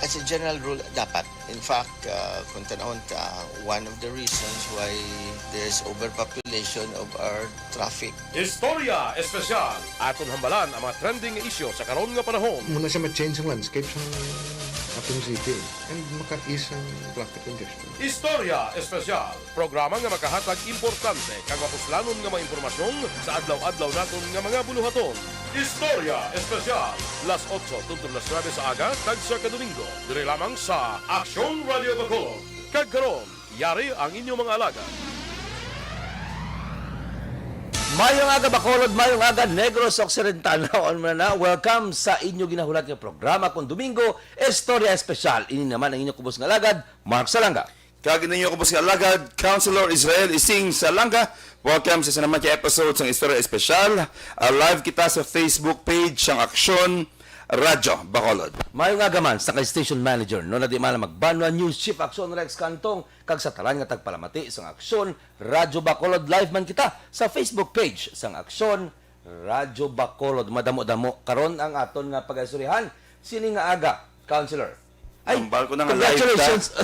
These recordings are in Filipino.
as a general rule, dapat. In fact, kung tanahon ka, one of the reasons why there's overpopulation of our traffic. Istorya Espesyal. Aton hambalan ang mga trending issue sa karon nga panahon. Muna siya ma-change ang landscape sa ating city and maka-ease ang traffic congestion. Istorya Espesyal. Programa nga makahatag importante kag mapuslanon nga mga impormasyon sa adlaw-adlaw naton nga mga buluhaton. Istorya Espesyal. Las 8 tuntun las 9 sa aga kag sa kadomingo. Dire lamang sa Aksyon Radio Bacolod. Kag karon, yari ang inyong mga alaga. Mayong aga Bacolod, mayong aga Negros Occidental. Welcome sa inyo ginahulat nga programa kung Domingo, Istorya Espesyal. Ini naman ang inyong kubos nga alagad, Mark Salanga. Kagin ninyo kubos nga alagad, Councilor Israel Ising Salanga. Welcome sa sanaman kay episode ng Istorya Espesyal. Live kita sa Facebook page ng Aksyon Radyo Bacolod. Mayong aga man sa kay Station Manager, no na di man magbanwa News Chief Aksyon Rex Cantong, kag sa talan nga tagpalamati sang Aksyon Radyo Bacolod. Live man kita sa Facebook page sang Aksyon Radyo Bacolod. Madamo-damo karon ang aton nga pag-istoryahan. Sini nga aga, Councilor? Ambal ko na nga congratulations!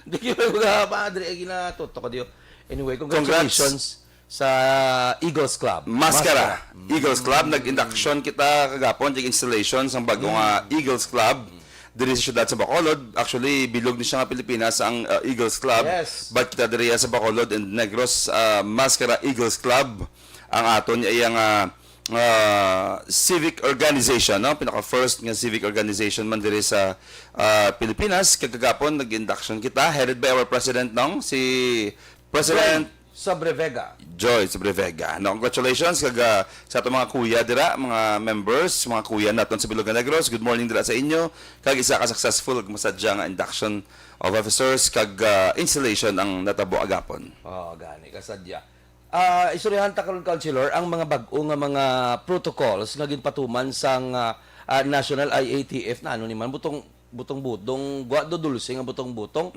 Di ko nga padre ginatuto ko diyo. Anyway, congratulations sa Eagles Club. Maskara. Eagles Club. Nag-induction kita kagapon yung installation ng bagong Eagles Club. Diri sa syudad sa Bacolod. Actually, bilog ni siya nga Pilipinas ang Eagles Club. Yes. But kita diri sa Bacolod and Negros Maskara Eagles Club. Ang aton ay ang civic organization, no? Pinaka-first nga civic organization man diri sa Pilipinas. Kagapon nag-induction kita headed by our president nong si President Sobrevega. Joy Sobrevega. No, congratulations kag sa ato mga kuya dira, mga members, mga kuya naton sa Bilog nga Negros. Good morning dira sa inyo. Kag isa ka successful ug masadya nga induction of officers kag installation ang natabo agapon. Oh, gani kasadya. Istoryahan ta karon Councilor ang mga bag-o nga mga protocols nga ginpatuman sang National IATF na ano ni man butong-butong guwa do dulce nga butong-butong.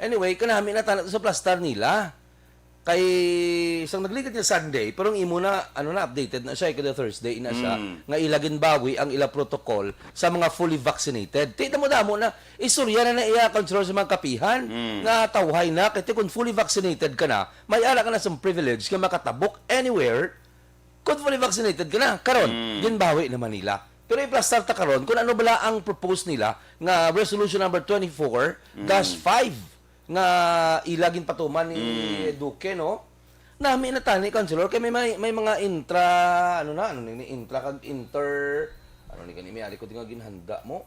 Anyway, kanami na tanat sa plastar nila. Kay isang nagligat niya Sunday, pero ang imo na updated na siya kada Thursday na siya nga ilagin bawi ang ila protocol sa mga fully vaccinated. Tita mo damo na istorya na iya control sa mga kapihan nga tawhay na kay kung fully vaccinated ka na, may ara ka na sa privilege ka makatabok anywhere kung fully vaccinated ka na. Karon, ginbawi na Manila. Pero i-plastar ta karon kung ano bala ang propose nila nga resolution number 24-5 nga ilagin patuman ni Duque, no? Nami na tani Councilor kay may mga intra intra kag inter ni kanimi ali ko tinga ginhanda mo.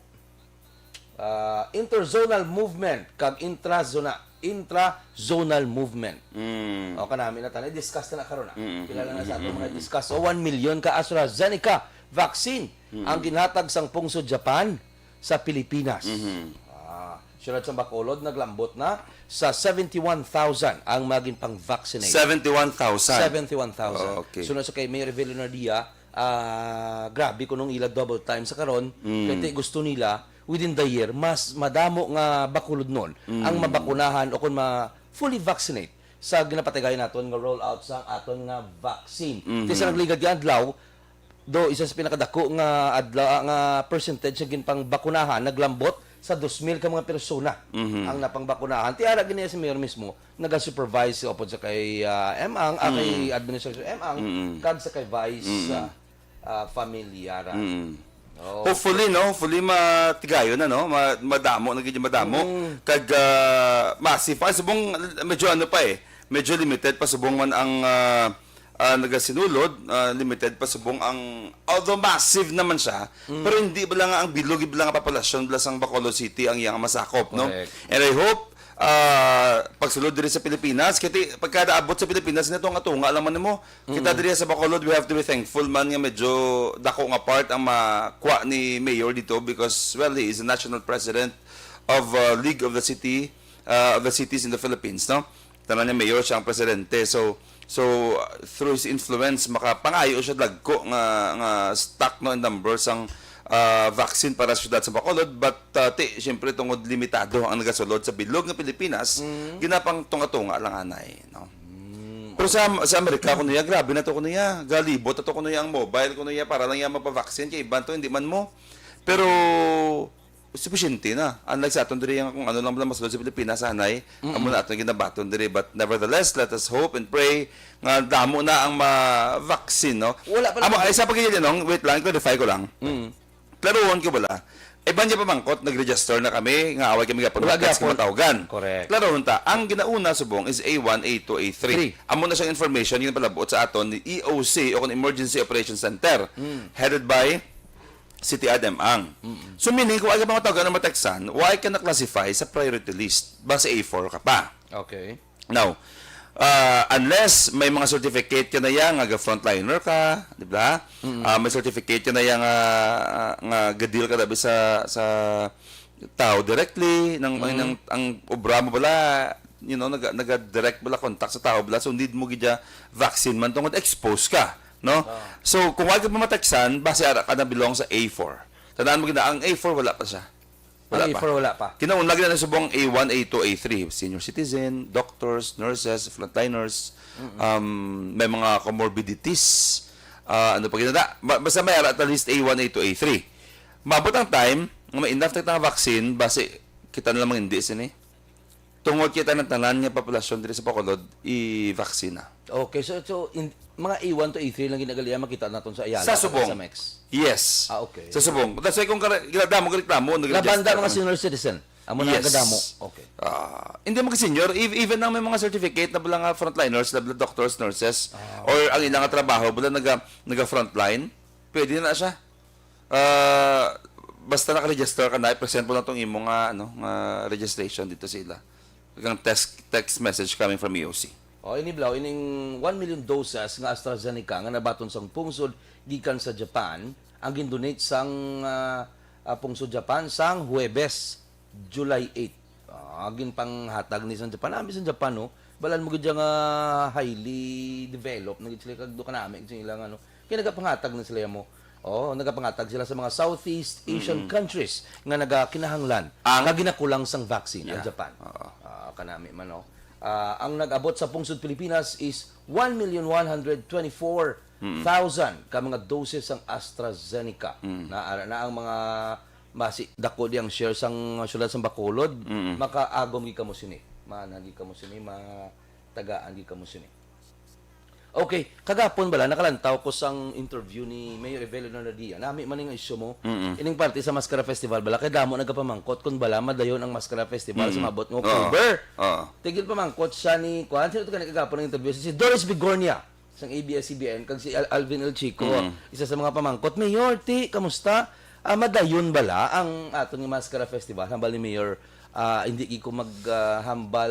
Interzonal movement kag intrazonal movement. O kanami na tani discuss na karon na. Kilala na sa ato mga discuss. 1 million ka AstraZeneca vaccine ang ginhatag sang pungsod Japan sa Pilipinas. Syudad sa Bacolod, naglambot na sa 71,000 ang maging pang-vaccinate. 71,000. 71,000. Okay. Sunod sa kay Mayor Villanueva, grabe ko nung ila double time sa karon. Kaya gusto nila, within the year, mas madamo nga Bacolod nun ang mabakunahan o kung fully vaccinate sa ginapatagay naton nga roll out sa aton nga vaccine. Kasi nagligad yan adlaw, do isa sa pinakadako nga adlaw nga percentage sa ginpang bakunahan naglambot sa 2,000 ka mga persona ang napangbakunahan. Tiara gani si Mayor mismo naga-supervise opod sa kay Emang, kay Administration Emang, kag sa kay Vice Familiara. Hopefully, no? Hopefully matigayo na, no? Madamo, nagiging madamo. Kag massive pa. Subong, medyo ano pa eh. Medyo limited pa subong man ang nagasinulod, limited pa subong ang, although massive naman siya, pero hindi ba lang ang bilog, iba lang ang populasyon ang Bacolod City ang iyang masakop, no? And I hope, pagsulod diri sa Pilipinas, kaya pagkada abot sa Pilipinas, nito nga tunga alam man mo, kita diri sa Bacolod, we have to be thankful man nga medyo dako nga part ang makuha ni Mayor dito because, well, he is the national president of League of the City, of the Cities in the Philippines, no? Tanan niya Mayor siya ang presidente, so through his influence makapangayo siya dagko nga stock no in numbers ang vaccine para sa syudad sa Bacolod but syempre tungod limitado ang nagasulod sa bilog nga Pilipinas ginapang tunga-tunga lang anay no. Pero sa Amerika kuno ya grabe na to kuno ya galibot to kuno ya ang mobile kuno ya para lang ya mapavaccine kay iban to hindi man mo pero sufficiente na. Unlike sa aton diri kung ano lang bala masulod sa Pilipinas sanay, amo na aton ginabaton diri, but nevertheless let us hope and pray nga damo na ang ma-vaccine, no. Wala pa Amo naman- ay sa pagkilin wait lang, clarify ko lang. Klaruhon ko bala. Iban niya pamangkot, nag-register na kami, nga away kami gapon, Wala text gapon. matawgan. Correct. Klaruhon ta, ang ginauna subong is A1, A2, A3. Amo na siyang information, yun palabot sa aton ni EOC, o kung Emergency Operations Center, headed by City Adam Ang. So meaning, kung ay ka pa matawagan ng mateksan, why ka na-classify sa priority list? Base A4 ka pa. Okay. Now, unless may mga certificate ka na yan, nga frontliner ka, di ba? May certificate ka na yan nga gadil ka dabi sa tao directly, ang obra mo bala, you know, naga-direct bala contact sa tao bala, so need mo gidya vaccine man tungod expose ka, no? So, kung wag ka mateksan, base ara ka na belong sa A4. Tandaan mo gina, ang A4 wala pa siya. Ang A4 wala pa. Kinaunlag na subong A1, A2, A3. Senior citizen, doctors, nurses, frontliners, may mga comorbidities, ano pa ginada. Basta may at least A1, A2, A3. Mabot ang time, may enough na vaccine, base kita na lamang hindi sini. Tungod kita ng tanan nga populasyon dito sa Bacolod, i-vaccine na. Okay, so mga A1 to A3 lang ginagalian makita naton sa Ayala. Sa Subong. Sa MEX. Yes. Okay. Sa Subong. That's why kung ginadamo, Labanda mga senior citizen. Amo na kadamo. Okay. Hindi mo senior, even na may mga certificate na bala nga frontliners, na bala doctors, nurses, or ang ilang nga trabaho, bala naga-frontline, pwede na siya. Basta naka-register ka na, i-present mo na itong imong nga registration dito sila. Ang text message coming from EOC. Ini blaw ining 1 million doses nga AstraZeneca nga nabaton sang pungsod gikan sa Japan ang gindonate sang pungsod Japan sang Huwebes, July 8. Agin panghatag ni sang Japan. Ami sang Japan no, balan mo gid nga highly developed na gid sila kag do kanami sila nga no. Kaya nagapanghatag na sila mo. Nagapangatag sila sa mga Southeast Asian countries nga nagakinahanglan nga ginakulang sang vaccine ang Japan. Kanami man no. Ang nag-abot sa pungsod Pilipinas is 1,124,000 ka mga doses ng AstraZeneca na ang mga dako diyang share sang syudad sang Bacolod makaagom gi kamo sini managi kamo sini tagaan gi kamo sini. Okay, kagapon bala nakalantaw ko sang interview ni Mayor Evelyn Nadia. Nami man ning isyu mo. Ining parte sa Mascara Festival bala kay damo nagapamangkot kun bala madayon ang Mascara Festival sa mabot ng October. Tigil pamangkot siya ni kuan sino to kanang kagapon ng interview si Doris Bigornia sang ABS-CBN kag si Alvin El Chico, isa sa mga pamangkot. Mayor, kamusta? Madayon bala ang aton nga Mascara Festival hambal ni Mayor. Hindi ko maghambal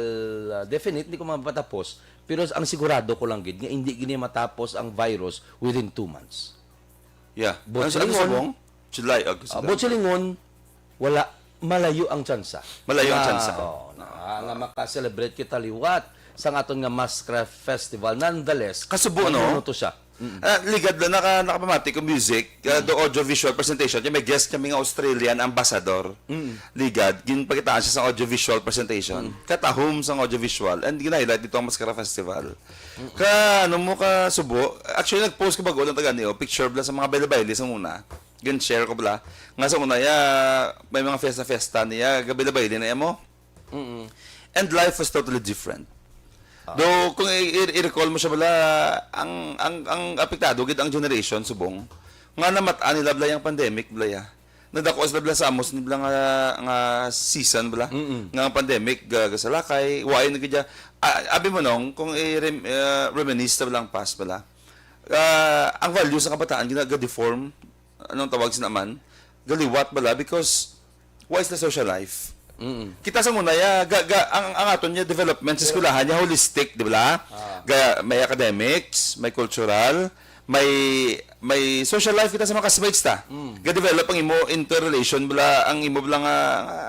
definite, hindi ko mapatapos. Pero ang sigurado ko lang gid nga hindi gini matapos ang virus within 2 months. Yeah. But Ano sa Subong? July, August. Botsilingon, wala malayo ang tsansa. Malayo ang tsansa. Nga maka-celebrate kita liwat sa aton nga Mascara Festival. Nonetheless, Kasubo, no? ano to siya? Ligad na nakapamati ko music, the audiovisual presentation, may guest kami nga Australian ambassador. Ligad, ginpakitaan siya sa audiovisual presentation. Katahom sa audiovisual, and gina-highlight dito ang Mascara Festival. Ano mo ka subo, actually nag-post ko bago ng taga niyo, picture bla sa mga baile-baile sa muna. Share ko bla. Nga sa una, may mga fiesta-fiesta niya, gabi-baile na mo. And life was totally different. Though, kung i-recall mo siya bala, ang apektado, gid ang generation, subong, nga namataan nila bala yung pandemic, bala ya. Nagdako sila bala sa amos, nila nga season, bala, nga pandemic, gasalakay, wain na gidya. Abi mo nung, kung reminisce na bala ang past, bala, ang values ng kabataan, gina-deform, anong tawag sinaman, galiwat bala, because, what is the social life? Kita sa muna ang aton niya development sa eskwelahan niya holistic, di ba? May academics, may cultural, may social life kita sa mga classmates ta. Ga-develop ang imo interrelation bala ang imo bala nga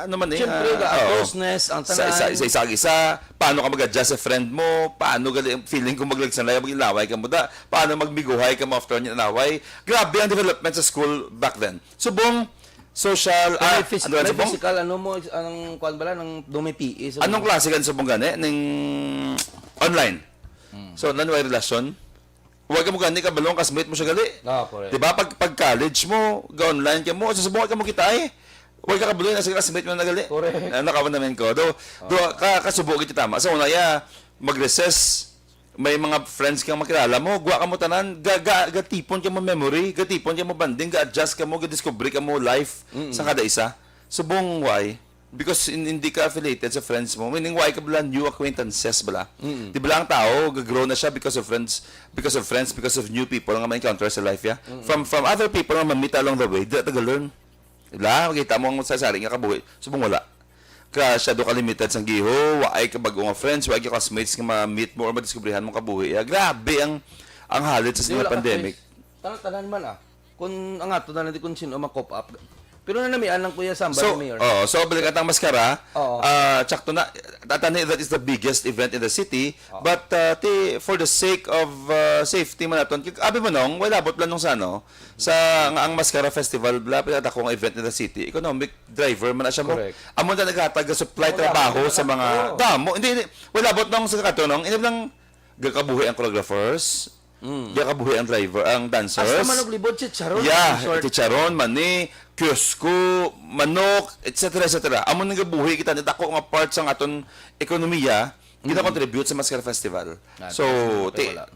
ano man Siyempre, closeness, ang tanan. Isa, paano ka mag-adjust sa friend mo, paano feeling kung maglagsanlay, mag-ilaway ka mo da, paano magmiguhay ka mo after niya naway. Grabe ang development sa school back then. Subong social, may physical, ano mo, anong kuan bala, ng may PE. So, anong klase kan subong gani? Ning online. So, nanway relasyon. Huwag ka mo gani ka balong kasmate mo siya gali. correct. Diba? Pag college mo, ga-online ka mo, susubong ka mo kita Huwag ka kabuloy na sa classmate mo nagali. Correct. Nakawan namin ko. Kasubok ito tama. Sa una, mag-recess, may mga friends kang makilala mo, guwa ka mo tanan, gatipon ka mo memory, gatipon ka mo banding, ga-adjust ka mo, ga-discover ka mo life sa kada isa. Subong why? Because hindi ka affiliated sa friends mo. Meaning why ka bala new acquaintances bala. Di bala ang tao, gagrow na siya because of friends, because of new people nga ma-encounter sa life, ya. From other people nga ma-meet along the way, di taga-learn. Diba? Makita mo ang sasaring nga kabuhi. Subong wala. Siya do ka limited sang giho, waay ka bago nga friends, waay ka classmates nga ma-meet mo or madiskubrihan mo kabuhi. Grabe ang halit sa Di, wala ka, pandemic. Tanan man Kung ang ato na natin kung sino makop up. Pero nanamian lang Kuya Samba So, ni Mayor. balik at ang maskara, Oo. tsakto na, tatani that is the biggest event in the city, but for the sake of safety man naton, abi mo nung, wala bot lang nung sa ang Maskara Festival, bla, pinata ko ang event in the city, economic driver man na siya mo. Correct. Amo na naghatag supply Wala, trabaho wala, sa mga, oo. damo, hindi, wala bot nung sa katonong, hindi lang gakabuhi ang choreographers, gakabuhi ang driver, ang dancers. Hasta manog libod si Charon. Yeah, Short. chicharon, mani, kiosco, manok, etc. etc. Amo nga buhi kita nitako nga part sa aton ekonomiya, kita contribute sa Maskara Festival. So, wala.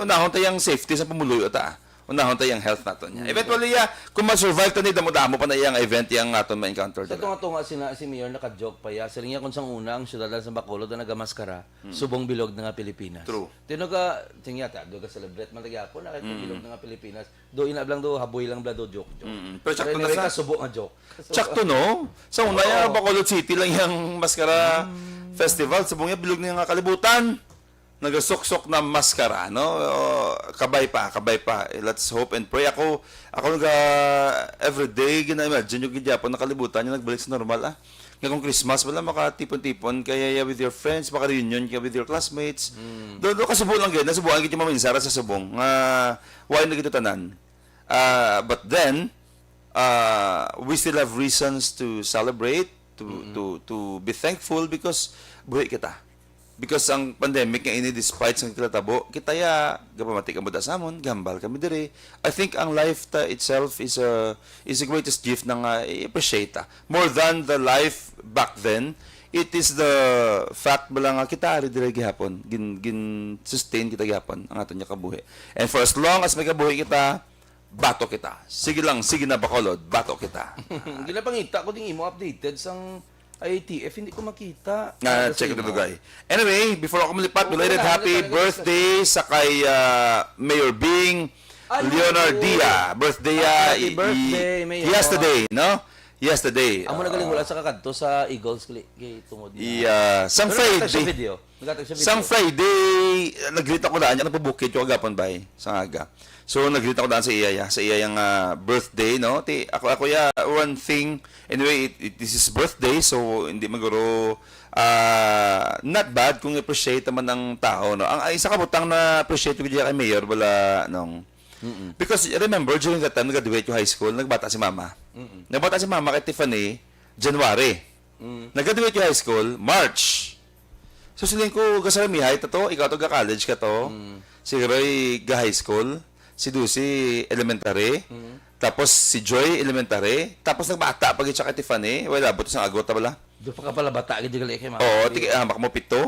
unahon tayong safety sa pamuluyo ta. Unahon tayong health naton. Eventually, kung ma-survive ta ni damo-damo pa na iyang event yang aton ma-encounter Sa dala. tunga-tunga si Mayor naka-joke pa ya. Siling niya kung sang una ang syudad sa Bacolod na nagamaskara, subong bilog na nga Pilipinas. True. Tinoga, tingya ta, do ka celebrate man lagi ako, nakita bilog na nga Pilipinas. Do inablang do, haboy lang bla do joke. Pero sakto na ka sa subo nga joke. Sakto no? Sa una ya Bacolod City lang yung Maskara Festival, subong ya bilog na nga kalibutan. Nagasok-sok na maskara, no? Kabay pa. Let's hope and pray. Ako everyday, gina-imagine yung gidyapan nakalibutan yung nagbalik sa normal, Ngayong Christmas, wala makatipon-tipon, kaya with your friends, maka-reunion ka with your classmates. Doon kasubo lang gid, nasubuan gid yung maminsara sa subong. Why na gito tanan? But then, we still have reasons to celebrate, to be thankful because buhay kita. Because ang pandemic nga ini despite sa kilatabo, kita ya gapamati ka sa amon, gambal kami dire. I think ang life ta itself is the greatest gift na nga i-appreciate ta. More than the life back then, it is the fact bala nga kita ari dire gihapon, gin sustain kita gihapon ang aton nya kabuhi. And for as long as may kabuhi kita, bato kita. Sige lang, sige na Bacolod, bato kita. Ginapangita ko ding imo updated sang IATF, hindi ko makita. Check it out, guy. Anyway, before ako malipat, belated happy birthday sa kay Mayor Bing Leonardia. Birthday, Happy birthday, Mayor. yesterday, no? Yesterday. Amo nagaling wala sa kakadto sa Eagles kay tungod. Sang Friday. Sang Friday, nag-greet ako daan, nagpabukid yung agapon ba sa aga. So, nag-greet ako daan sa iyang birthday, no? Ako one thing, anyway, this is birthday, so hindi maguro, not bad kung appreciate naman ng tao, no? Ang isa kabutang na appreciate ko kay Mayor, wala, nung, because remember, during that time, nag-graduate yung high school, nagbata si Mama. Nagbata si Mama kay Tiffany, January. Nag-graduate yung high school, March. So, siling ko, gasaramihay, ikaw to ga-college ka to, si Roy ga-high school, si Ducy elementary, tapos si Joy elementary, tapos nagbata pag siya kay Tiffany, wala abot sa agot bala. Do pa ka pala bata gid gali kay Mama. Oo, hamak mo pito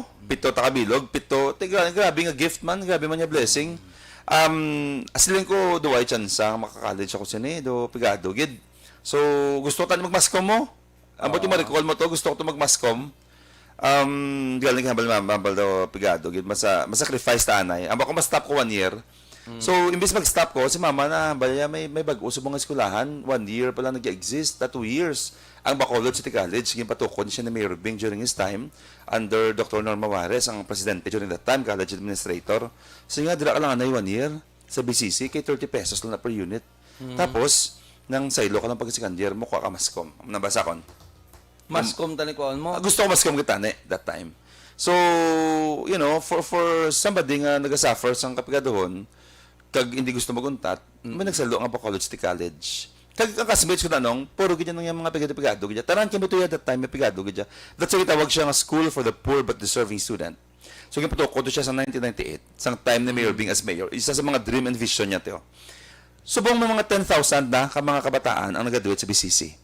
ta kabilog, grabe nga gift man, grabe man niya blessing. Asilin ko duway chance maka-college ako sini, do pigado gid. So, gusto ta magmaskom mo? Ambot yung ma-recall mo to, gusto ko to magmaskom. Galing hambal daw pigado gid, masacrifice ta anay. Amba ko ma-stop ko 1 year. So, imbis mag-stop ko, si Mama na, balaya may bago sa mga eskwelahan, 1 year pala nag-exist, 2 years. Ang Bacolod City College, yung patukod siya ni Mayor Bing during his time, under Dr. Norma Juarez, ang presidente during that time, college administrator. So nga, dira ka lang anay 1 year sa BCC, kay 30 pesos lang na per unit. Tapos, nang saylo ka lang pag-second year mo, kuha ka maskom. Nabasa kon. Maskom tani ko mo. Gusto ko maskom kita that time. So, you know, for somebody nga nagasuffer sa kapigadohon, kag hindi gusto maguntat, may nagsalo nga Bacolod City College. Kag ang classmates ko na nung, puro ganyan nang yung mga pigado ganyan. Taran kami to that time, may pigado ganyan. That's why tawag siya nga School for the Poor but Deserving Student. So, yung patukod siya sa 1998, sang time ni Mayor Bing as mayor. Isa sa mga dream and vision niya, Teo. Subong mga 10,000 na mga kabataan ang nag-graduate sa BCC.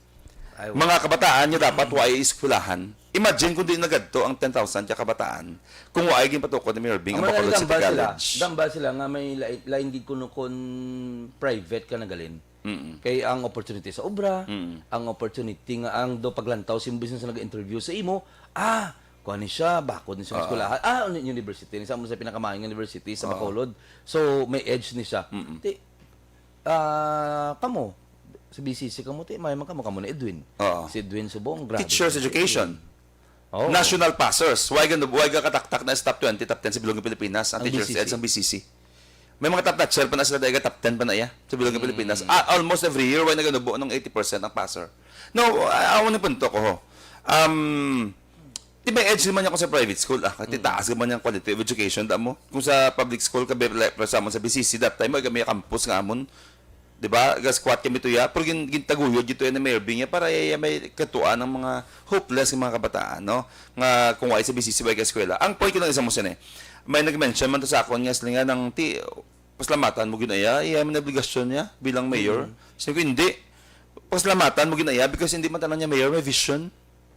Ay, Mga kabataan nyo dapat waay iskulahan. Imagine kung di nagadto ang 10,000 ka kabataan. Kung waay gin patukod ni Mayor Bing ang Bacolod City College. Damba sila nga may lain gid kuno kon private ka nagalin. Kay ang opportunity sa obra, ang opportunity nga ang do paglantaw sim business na nag-interview sa imo, kuha ni siya, bakod ni siya eskwelahan. University, ni sa mo sa pinakamaing university sa Bacolod. So may edge ni siya. Kamo sa BCC kamo may kamo ni Edwin. Si Edwin Subong, grabe. Teachers education. Oh. National passers. Why ka kataktak na sa top 20, top 10 sa Bilog ng Pilipinas? Ang teachers BCC. ed sa BCC. May mga top notcher pa na sila dahil top 10 pa na iya sa Bilog ng Pilipinas. Almost every year, why naganubo ng 80% ang passer. No, awan na punto ko ho. Di ba edge naman ako sa private school? Titaas naman yung quality of education. Mo. Kung sa public school, sa BCC, that time, may campus nga amon. Diba? Squat kami to ya. Pero gintaguyod dito yan na Mayor Bing para may katuan ng mga hopeless ng mga kabataan, no? Nga kung wala sa BCC ba eskwela. Ang point ko lang isa mo sin may nag-mention man to sa akon nga sila nga ng paslamatan mo ginaya, may obligasyon niya bilang mayor. Sabi ko, hindi. Paslamatan mo ginaya because hindi man tanan niya mayor, may vision.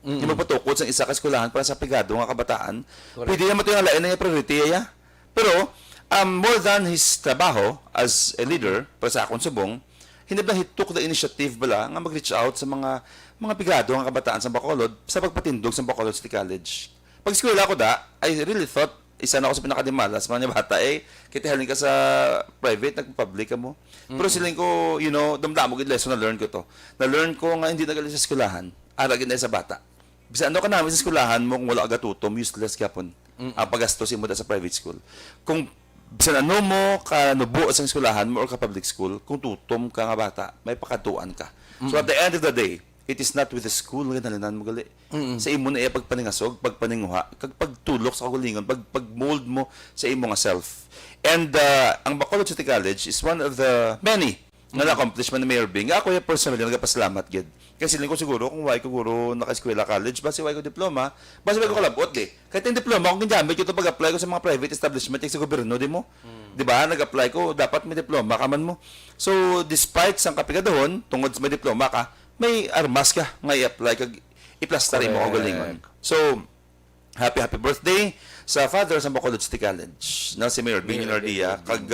Hindi magpatukod sa isa ka eskwelahan para sa pigado nga kabataan. Pwede naman ito yung lain na yung priority ya. Pero, more than his trabaho as a leader para sa akong subong, hindi ba he took the initiative bala nga mag-reach out sa mga pigado nga kabataan sa Bacolod sa pagpatindog sa Bacolod City College. Pag eskwela ko I really thought isa na ako sa pinakadimalas mga bata kita halin ka sa private nagpa-public ka mo. Pero siling ko, damdamo gid lesson na learn ko to. Na learn ko nga hindi nagali sa eskwelahan, ara gid sa bata. Bisa ano ka namin sa eskwelahan mo kung wala ka gatutom, useless gyapon. Ang paggastos mo sa private school. Kung bisan ano mo ka nubo sa eskwelahan mo or ka public school, kung tutom ka nga bata, may pakatuan ka. So at the end of the day, it is not with the school nga nalinan mo gali. Sa imo na pagpaningasog, pagpaninguha, kag pagtulok sa kagulingon, pagmold mo sa imo nga self. And ang Bacolod City College is one of the many na accomplishment ni Mayor Bing. Ako personally nagapasalamat gid. Kasi ko siguro kung why ko guro naka-eskwela college, basi why ko diploma, basi why ko kalabot di. Kahit yung diploma kung ginamit ko to pag-apply ko sa mga private establishment sa gobyerno di mo. Di ba? Nag-apply ko, dapat may diploma ka man mo. So despite sang kapigadahon, tungod sa may diploma ka, may armas ka nga i-apply kag i-plaster mo ang galingon. So happy birthday sa father sa Bacolod City College na si Mayor Bing Nardia kag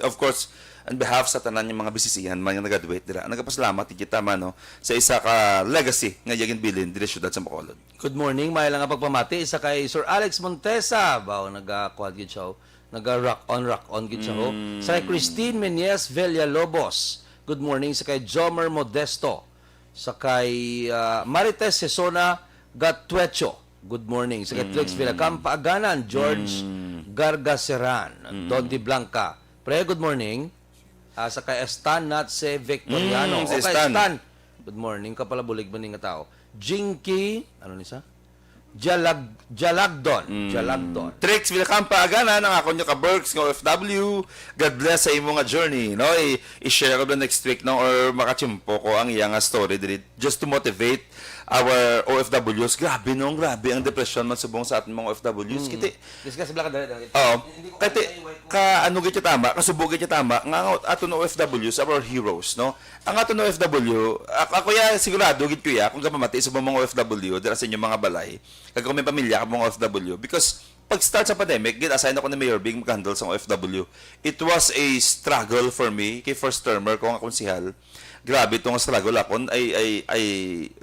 of course on behalf sa tanan yung mga bisisihan mga nag-graduate dira. Nagapasalamat kita man sa isa ka legacy nga yagin bilin diri syudad sa Bacolod. Good morning, may lang nga pagpamati isa kay Sir Alex Montesa. Bao nag-quad gid siya. Nag-rock on gid siya. Sa kay Christine Menyes Villalobos. Good morning sa kay Jomer Modesto. Sa kay Marites Sesona Gatuecho. Good morning sa kay Flex Villacampa Aganan, George Gargaseran, Don Di Blanca. Pre, good morning. Sa kay Stan Natse Victoriano. Si Okay, Stan. Stan. Good morning. Kapala bulig ba nga tao? Jinky, ano ni sa? Jalagdon. Trix Villacampa agana nang ako nyo ka-Berks ng OFW. God bless sa imo nga journey, no? I-share ko next week no or makachimpo ko ang iyang story diri just to motivate our OFWs. Grabe ang depression man subong sa ating mga OFWs. Kiti. Discuss bla ka dali. Kati ano gid tama, kasubog gid tama nga ato no OFWs our heroes, no? Ang ato no OFW, ako ya sigurado gid ko ya kung kapamati sa mga OFW dira sa inyong mga balay. Kag kung may pamilya ka mga OFW because pag start sa pandemic, gid-assign ako ni Mayor Bing mag-handle sa OFW. It was a struggle for me kay first termer ko nga konsehal. Grabe itong struggle ako. I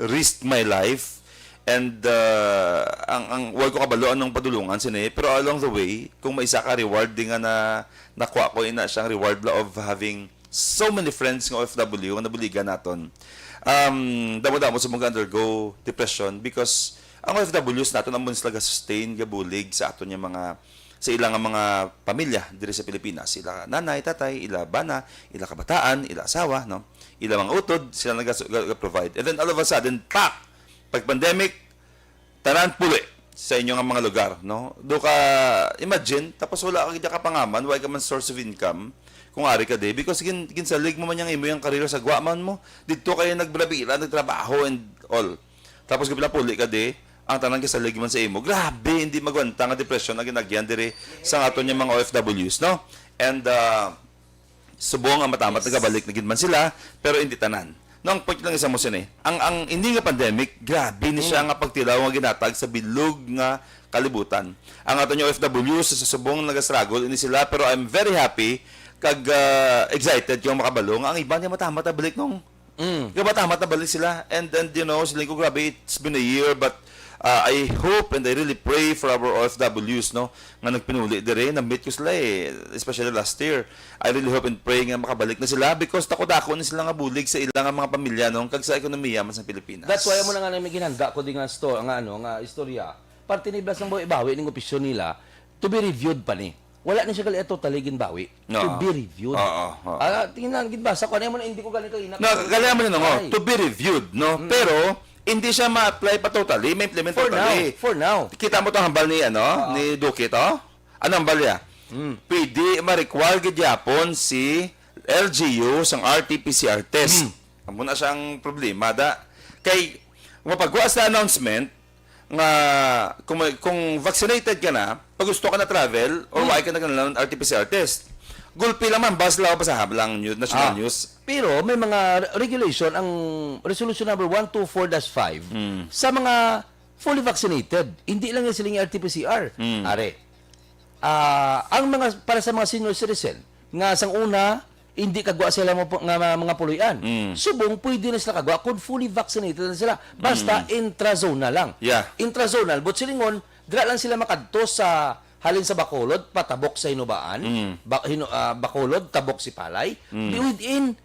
risked my life and ang wag ko kabalo anong padulungan sini pero along the way kung may isa ka reward din nga na nakuha ko ina siyang reward of having so many friends ng OFW nga nabuligan naton. Damo sa mga undergo depression because ang OFWs naton amon sila sustain gabulig sa aton yung mga sa ilang mga pamilya diri sa Pilipinas. Sila nanay, tatay, ila bana, ila kabataan, ila asawa, no? Ila mga utod, sila nag-provide. And then all of a sudden, pag pandemic, tanan puli sa inyong mga lugar, no? Do ka, imagine, tapos wala ka kita kapangaman, wala ka man source of income, kung ari ka di, because ginsalig mo man yung imo yung karir sa guwaman mo, dito kayo nagbrabira, nagtrabaho and all. Tapos kapila puli ka di, ang tanang kasalig man sa imo, grabe, hindi magwanta nga depression na ginagyan diri sa aton yung mga OFWs, no? And subong ang matamat nagabalik na gid man sila, pero hindi tanan. Nang point lang isa mo sin ang hindi nga pandemic, grabe ni siya nga pagtilaw nga ginatag sa bilog nga kalibutan. Ang ato nyo OFW sa subong nag-struggle ini sila, pero I'm very happy kag excited yung makabalo nga ang iba niya mata balik nung mata balik sila, and you know sila ko grabe, it's been a year, but I hope and I really pray for our OFWs, no, nga nagpinuli dire, na-meet ko sila especially last year. I really hope and pray nga makabalik na sila, because tako-dako na sila nga bulig sa ilang nga mga pamilya nung kag sa ekonomiya man sa Pilipinas. That's why mo na nga namin ginanda ko di nga nga istorya. Parte ni Blas ng ibawi ning opisyon nila to be reviewed pa ni. Wala ni siya gali totally ginbawi. To be reviewed. Tingnan ginbasa ko ano mo na hindi ko galing kanina. No, galing mo na to be reviewed, no. Pero hindi siya ma-apply pa totally, may implement totally. For now. Kita mo 'tong hambal ni ni Duque to? Ano hambal niya? Pwede ma-require gid yapon si LGU sang RT-PCR test. Amo na siyang problema da. Kay mapagwa sa announcement nga kung vaccinated ka na, pag gusto ka na travel or why ka na kanilang RT-PCR test. Gulpi naman, basla o sa hablang news, national news. Pero may mga regulation, ang resolution number 124-5 sa mga fully vaccinated. Hindi lang yung siling RT-PCR. Are. Ang mga, para sa mga senior citizen, nga sang una, hindi kagwa sila mga puluyan. Subong, pwede na sila kagwa kung fully vaccinated na sila. Basta intrazonal lang. Yeah. Intrazonal. But silingon, dira lang sila makadto sa halin sa Bacolod, patabok sa Hinubaan, Bacolod, tabok si Palay, within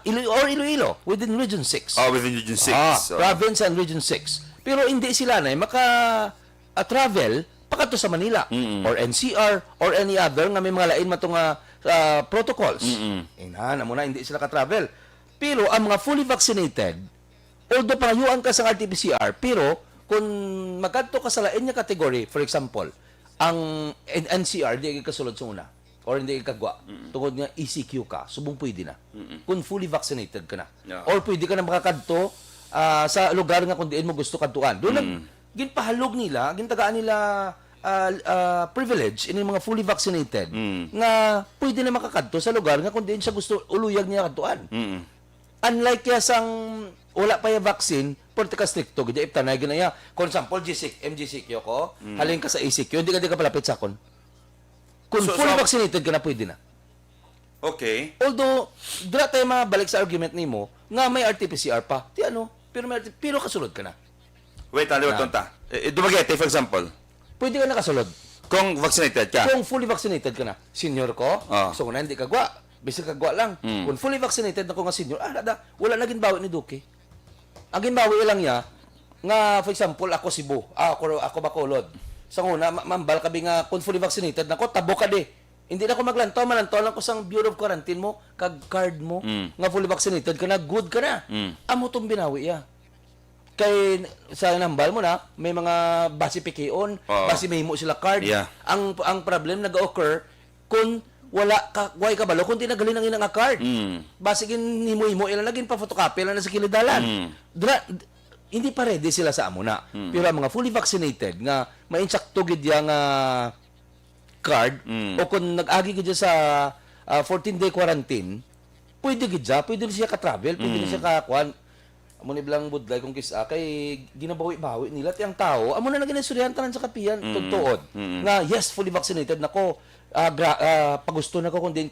Iloilo, within Region 6. Within Region 6. Province and Region 6. Pero hindi sila na maka-travel pakato sa Manila or NCR or any other nga may mga lain matong protocols. Ina mo na hindi sila ka-travel. Pero ang mga fully vaccinated, although pangayuan ka sa RT-PCR, pero kung magkadto ka sa lain nga category, for example, ang NCR di kasulod sa una or hindi kagwa tungod nga ECQ ka, subong pwede na. Kung fully vaccinated ka na. Yeah. Or pwede ka na makakadto sa lugar nga kung diin mo gusto kadtuan. Doon ginpahalog nila, gintagaan nila privilege ini mga fully vaccinated nga pwede na makakadto sa lugar nga kung diin siya gusto uluyag niya kadtuan. Unlike kaya sang wala pa yung vaccine, porte ka stricto, gaya iptanay ginaya. For example, MGCQ ko, halin ka sa ACQ, hindi ka palapit sa akon. Kung fully vaccinated ka na, pwede na. Okay. Although, dira tayo mabalik sa argument ni mo, nga may RT-PCR pa, pero kasulod ka na. Wait, aliwat tonta. Dumaguete, for example. Pwede ka na kasulod. Kung vaccinated ka. Kung fully vaccinated ka na, senior ko, so na hindi ka gwa. Bisig ka gwa lang. Kung fully vaccinated na ko nga senior, wala naging bawi ni Duque. Ang ginbawi lang niya, nga, for example, ako Cebu, ako Bacolod. Sa una, mambal kabi nga, kung fully vaccinated na ko, tabo ka di. Hindi na ako maglantaw, malantaw lang ko sa Bureau of Quarantine mo, kag card mo, nga fully vaccinated ka na, good ka na. Amo tong binawi ya. Kay, sa nambal mo na, may mga basi pikion, basi may mo sila card. Yeah. Ang problem nag-occur, kung wala ka, way ka balo, kung tinagalin ang inang card. Basi himo-himo, ilan naging pa-photocopy, ilan na sa kilidalan. Hindi pa ready sila sa amo na. Pero ang mga fully vaccinated, nga mainsakto gid yang card, o kung nag-agi gid sa 14-day quarantine, pwede gid pwede siya ka-travel, pwede siya ka-kuan. Amo ni blang budlay kung kisa kay ginabawi-bawi nila tiyang tao, amo na naginasuryan tanan sa kapiyan tugtuod. Nga yes, fully vaccinated nako. Pagusto na ko kung din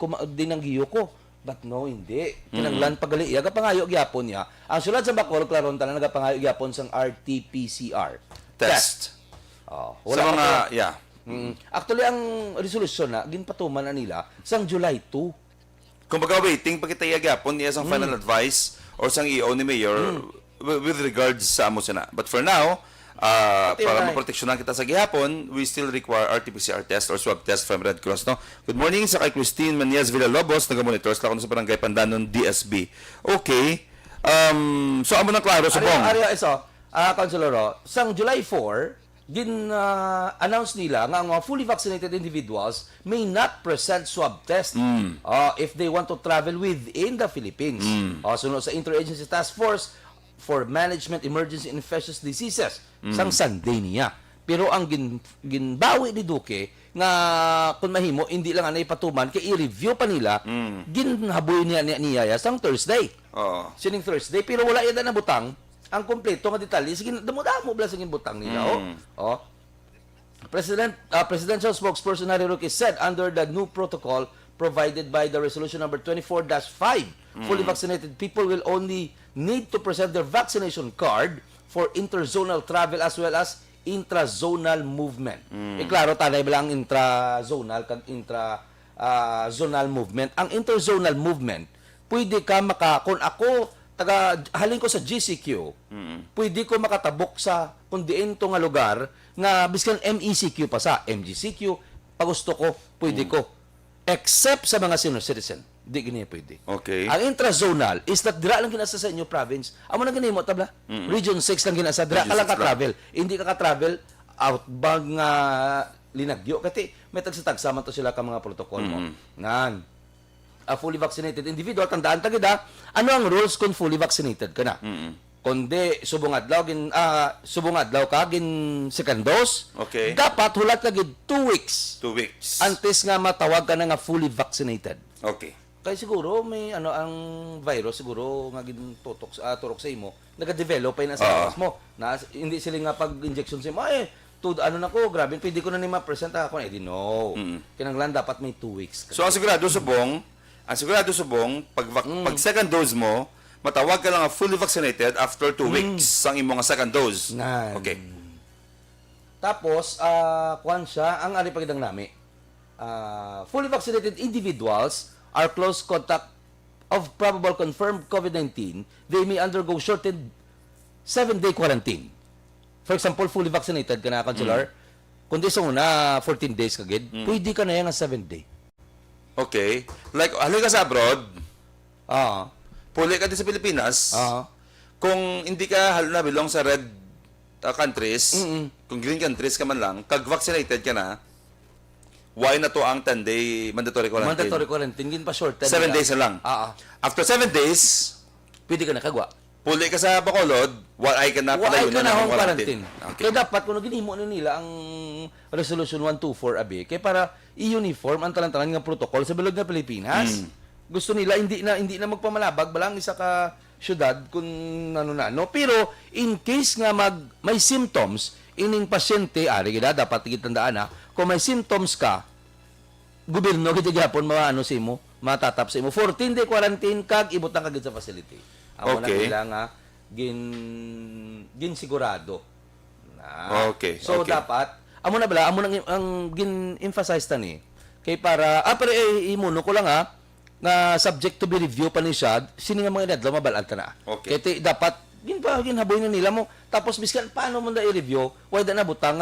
ang giyo ko. But no, hindi. Kinanglan pagali iya pangayo gyapon niya. Ang sulad sa Bacolod klaron tanan nagapangayo gyapon sang RT-PCR test. Wala sa mga Actually ang resolution na ginpatuman na nila sang July 2. Kung baga waiting pagkitaya gyapon niya sang final advice or sang EO ni Mayor with regards sa amo sana. But for now, para maproteksyonan kita sa gihapon, we still require RT-PCR test or swab test from Red Cross, no? Good morning sa kay Christine Manias Villalobos, naga-monitor sa sa barangay Pandanon, DSB. Okay. So amo na klaro sa bong. Councilor, sang July 4, announce nila nga ang mga fully vaccinated individuals may not present swab test if they want to travel within the Philippines. Sunod sa Interagency Task Force for Management Emergency Infectious Diseases sang Sunday niya. Pero ang ginbawi ni Duque, nga kung mahimo hindi lang ana ipatuman kay i-review pa nila ginhaboy niya sang Thursday. Oo. Sining Thursday pero wala yun na butang ang kompleto nga detalye sige damo-damo bla sige butang nila oh. Presidential spokesperson Harry Roque said under the new protocol provided by the resolution number 24-5 fully vaccinated people will only need to present their vaccination card for interzonal travel as well as intrazonal movement. Klaro tanay ba lang intrazonal kag zonal movement. Ang interzonal movement, pwede ka kung ako halin ko sa GCQ, pwede ko makatabok sa kung diin to nga lugar nga biskan MECQ pa sa MGCQ, pag gusto ko, pwede ko. Except sa mga senior citizen. Di ganyan pwede. Okay. Ang intrazonal is that dira lang ginasa sa inyo province. Amo na ganyan mo tabla. Region 6 lang ginasa. Dira ka lang ka-travel. Hindi ka ka-travel outbound nga linagyo. Kasi may tagsa-tagsa man to sila ka mga protocol mo. Nan. A fully vaccinated individual, tandaan tagida, ano ang rules kung fully vaccinated ka na? Kundi subong adlaw ka gin second dose. Okay. Dapat hulat ka gid 2 weeks 2 weeks. antes nga matawag ka na nga fully vaccinated. Okay. Kaya siguro may ang virus siguro nga gintutok turok sa imo, nagadevelop pa na sa lawas mo. Na hindi sila nga pag-injection sa imo ano na ko, grabe, pwede ko na ni ma-present ako. Di no. Kinanglan dapat may 2 weeks. So ang sigurado subong, pag second dose mo, matawag ka lang nga fully vaccinated after 2 weeks ang imong second dose. Nan. Okay. Tapos, kuwan siya, ang alipagdang nami. Fully vaccinated individuals are close contact of probable confirmed COVID-19. They may undergo shortened 7-day quarantine. For example, fully vaccinated ka na, Consular. Kundi sa una, 14 days kagid, pwede ka na yan ng 7-day. Okay. Like, halika sa abroad, puli ka din sa Pilipinas, kung hindi ka belong sa red countries, kung green countries ka man lang, kag-vaccinated ka na, why na to ang 10-day mandatory quarantine? Mandatory quarantine, gin pa short. 7 days na lang. After 7 days, Pwede ka na kagwa. puli ka sa Bacolod, why ka na pala yun Wala ka na ng hong quarantine. Okay. Kaya dapat, kung ginimo na nila ang Resolution 124 abi, kaya para i-uniform ang talang-talang nga protocol sa bilog na Pilipinas. Gusto nila hindi na magpamalabag balang isa ka syudad kung ano na no. Pero in case nga may symptoms ining pasyente ari gid dapat gitandaan na kung may symptoms ka gobyerno gid gyapon maano sa imo matatap sa imo 14-day quarantine kag ibutang kagid sa facility. Amo na Okay. nila nga gin sigurado na. Okay, So okay. dapat amo na ang gin-emphasize tani kay para pero imuno ko lang nga subject to be review pa ni siya sini nga mga inadlaw mabalaan ta na. Okay. Kaya dapat ginhaboy na nila mo tapos biskan paano mo na i-review why na butang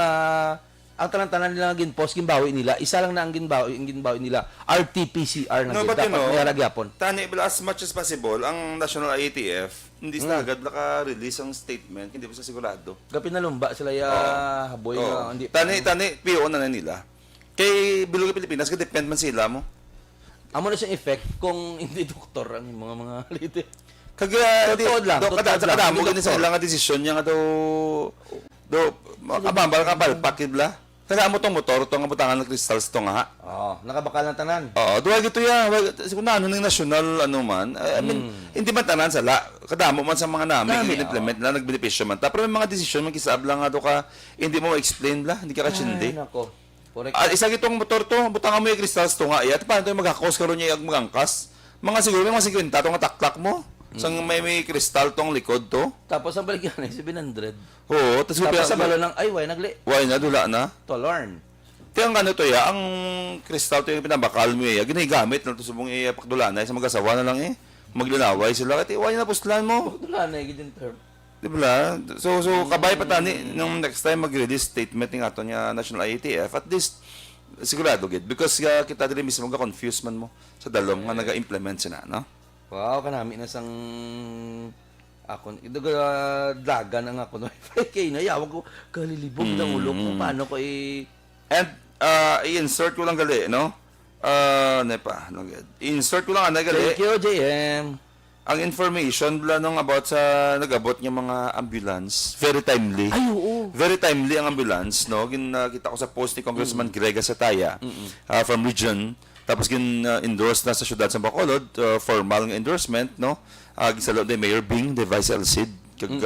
ang tanan-tanan nila nga ginpost ginbawi nila isa lang na ang ginbawi nila RT-PCR na No, gid. but you Dapat know, may ragyapon. Tani, as much as possible, ang National IATF, hindi sa agad naka-release ang statement, hindi pa sa sigurado. Gapi na lumba sila haboy nga hindi Tani, PO na nila. Kay Bilog Pilipinas, depend man sila mo. amo na siyang effect kung hindi doktor ang mga leader. Kaya, Totoo lang, kadamo hindi gani sa doktor. ilang nga desisyon niya nga makabambal ka palpak ibla. Kasi amo tong motor, tong butangan ng crystals to nga. Nakabakal ng tanan. Oo, duwag ito yan. Kung ano ng national, I mean, hindi man tanan sala. Kadamo man sa mga namin, i-implement na, nagbenepisyo man. Pero may mga desisyon, mag-isab lang nga do ka, hindi mo explain bla, hindi ka katsindi. Ay, nako. Correct. Isa itong motor to, butangan mo yung crystals to nga, at paano ito mag-hakos karon niya yung magangkas? Mga siguro, may mga 50 to nga taklak mo. Sang may crystal tong likod to. Tapos ang balik yan ay 700. Oo, Tapos sa balon ng ay nagli. Why na, dula na. To learn. Kaya ang ano to ya, ang crystal to yung pinabakal mo ya, ginagamit na to subong pakdulanay sa mag-asawa na lang maglalaway sila. Kati, why na puslan mo? Wala na yung term. Di ba? So kabay pa tani nung next time mag-release statement ng ato niya National IATF, at least sigurado gid because kita dili mismo ga-confuse man mo sa dalom nga naga-implement sina, no? Wow, kanami na sang akon. Ito dagan ang akon. Kaya na yawan ko kalilibog ng ulo ko paano ko And i-insert ko lang gali, no? Nepa, no good. I-insert ko lang gali. Thank you, JM. ang information bala nung about sa nag-abot ng mga ambulance, very timely. Ay, oo. Very timely ang ambulance, no? Kita ko sa post ni Congressman Grega Sataya from region. Tapos endorse na sa syudad sa Bacolod, formal ng endorsement, no? Gisalo ni Mayor Bing, the Vice LCID, kag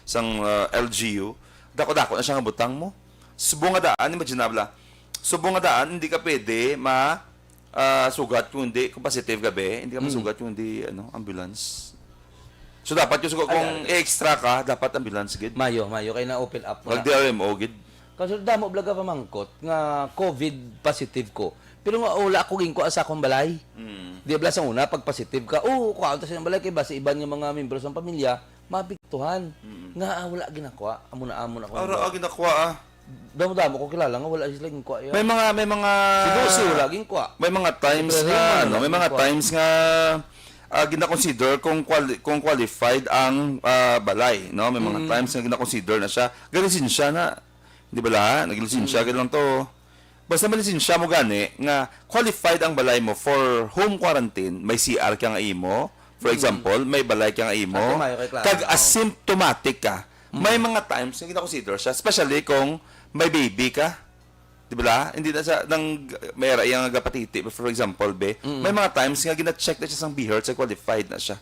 sang LGU. Dako-dako na siya nga butang mo. Subong nga daan, imaginable. Subong nga daan, hindi ka pwede sugat kung hindi, kung positive ka be, hindi ka masugat kung hindi, ambulance. So, dapat yung sugat, kung extra ka, dapat ambulance, gid. Mayo, kay na open up mo na. Mag-DRMO, gid. Kasi damo blaga pamangkot nga COVID positive ko. Pero nga wala ako ginko sa akong balay. Di ba sa una pag positive ka, kuha ta sa balay kay base iban nga mga miyembro sa pamilya mapiktuhan. Nga wala ginakuha. Amo na ako. Ara ginakuha Damo ko kilala nga wala sila ginkuha. May mga siguro wala ginkuha. may mga times Libre nga rin, may mga ginkuha. times nga gina-consider kung qualified ang balay, no? May mga times nga gina-consider na siya. Lisensya na. Di ba la? Naglisensya lang to. Basta malisensya mo gani nga qualified ang balay mo for home quarantine, may CR ka nga imo. For example, may balay ka nga imo. Kag asymptomatic ka. May mga times nga gina-consider siya, especially kung may baby ka. Di ba la? Hindi na siya may rayang agapatiti, for example, may mga times nga gina-check na siya sang BHERT sa qualified na siya.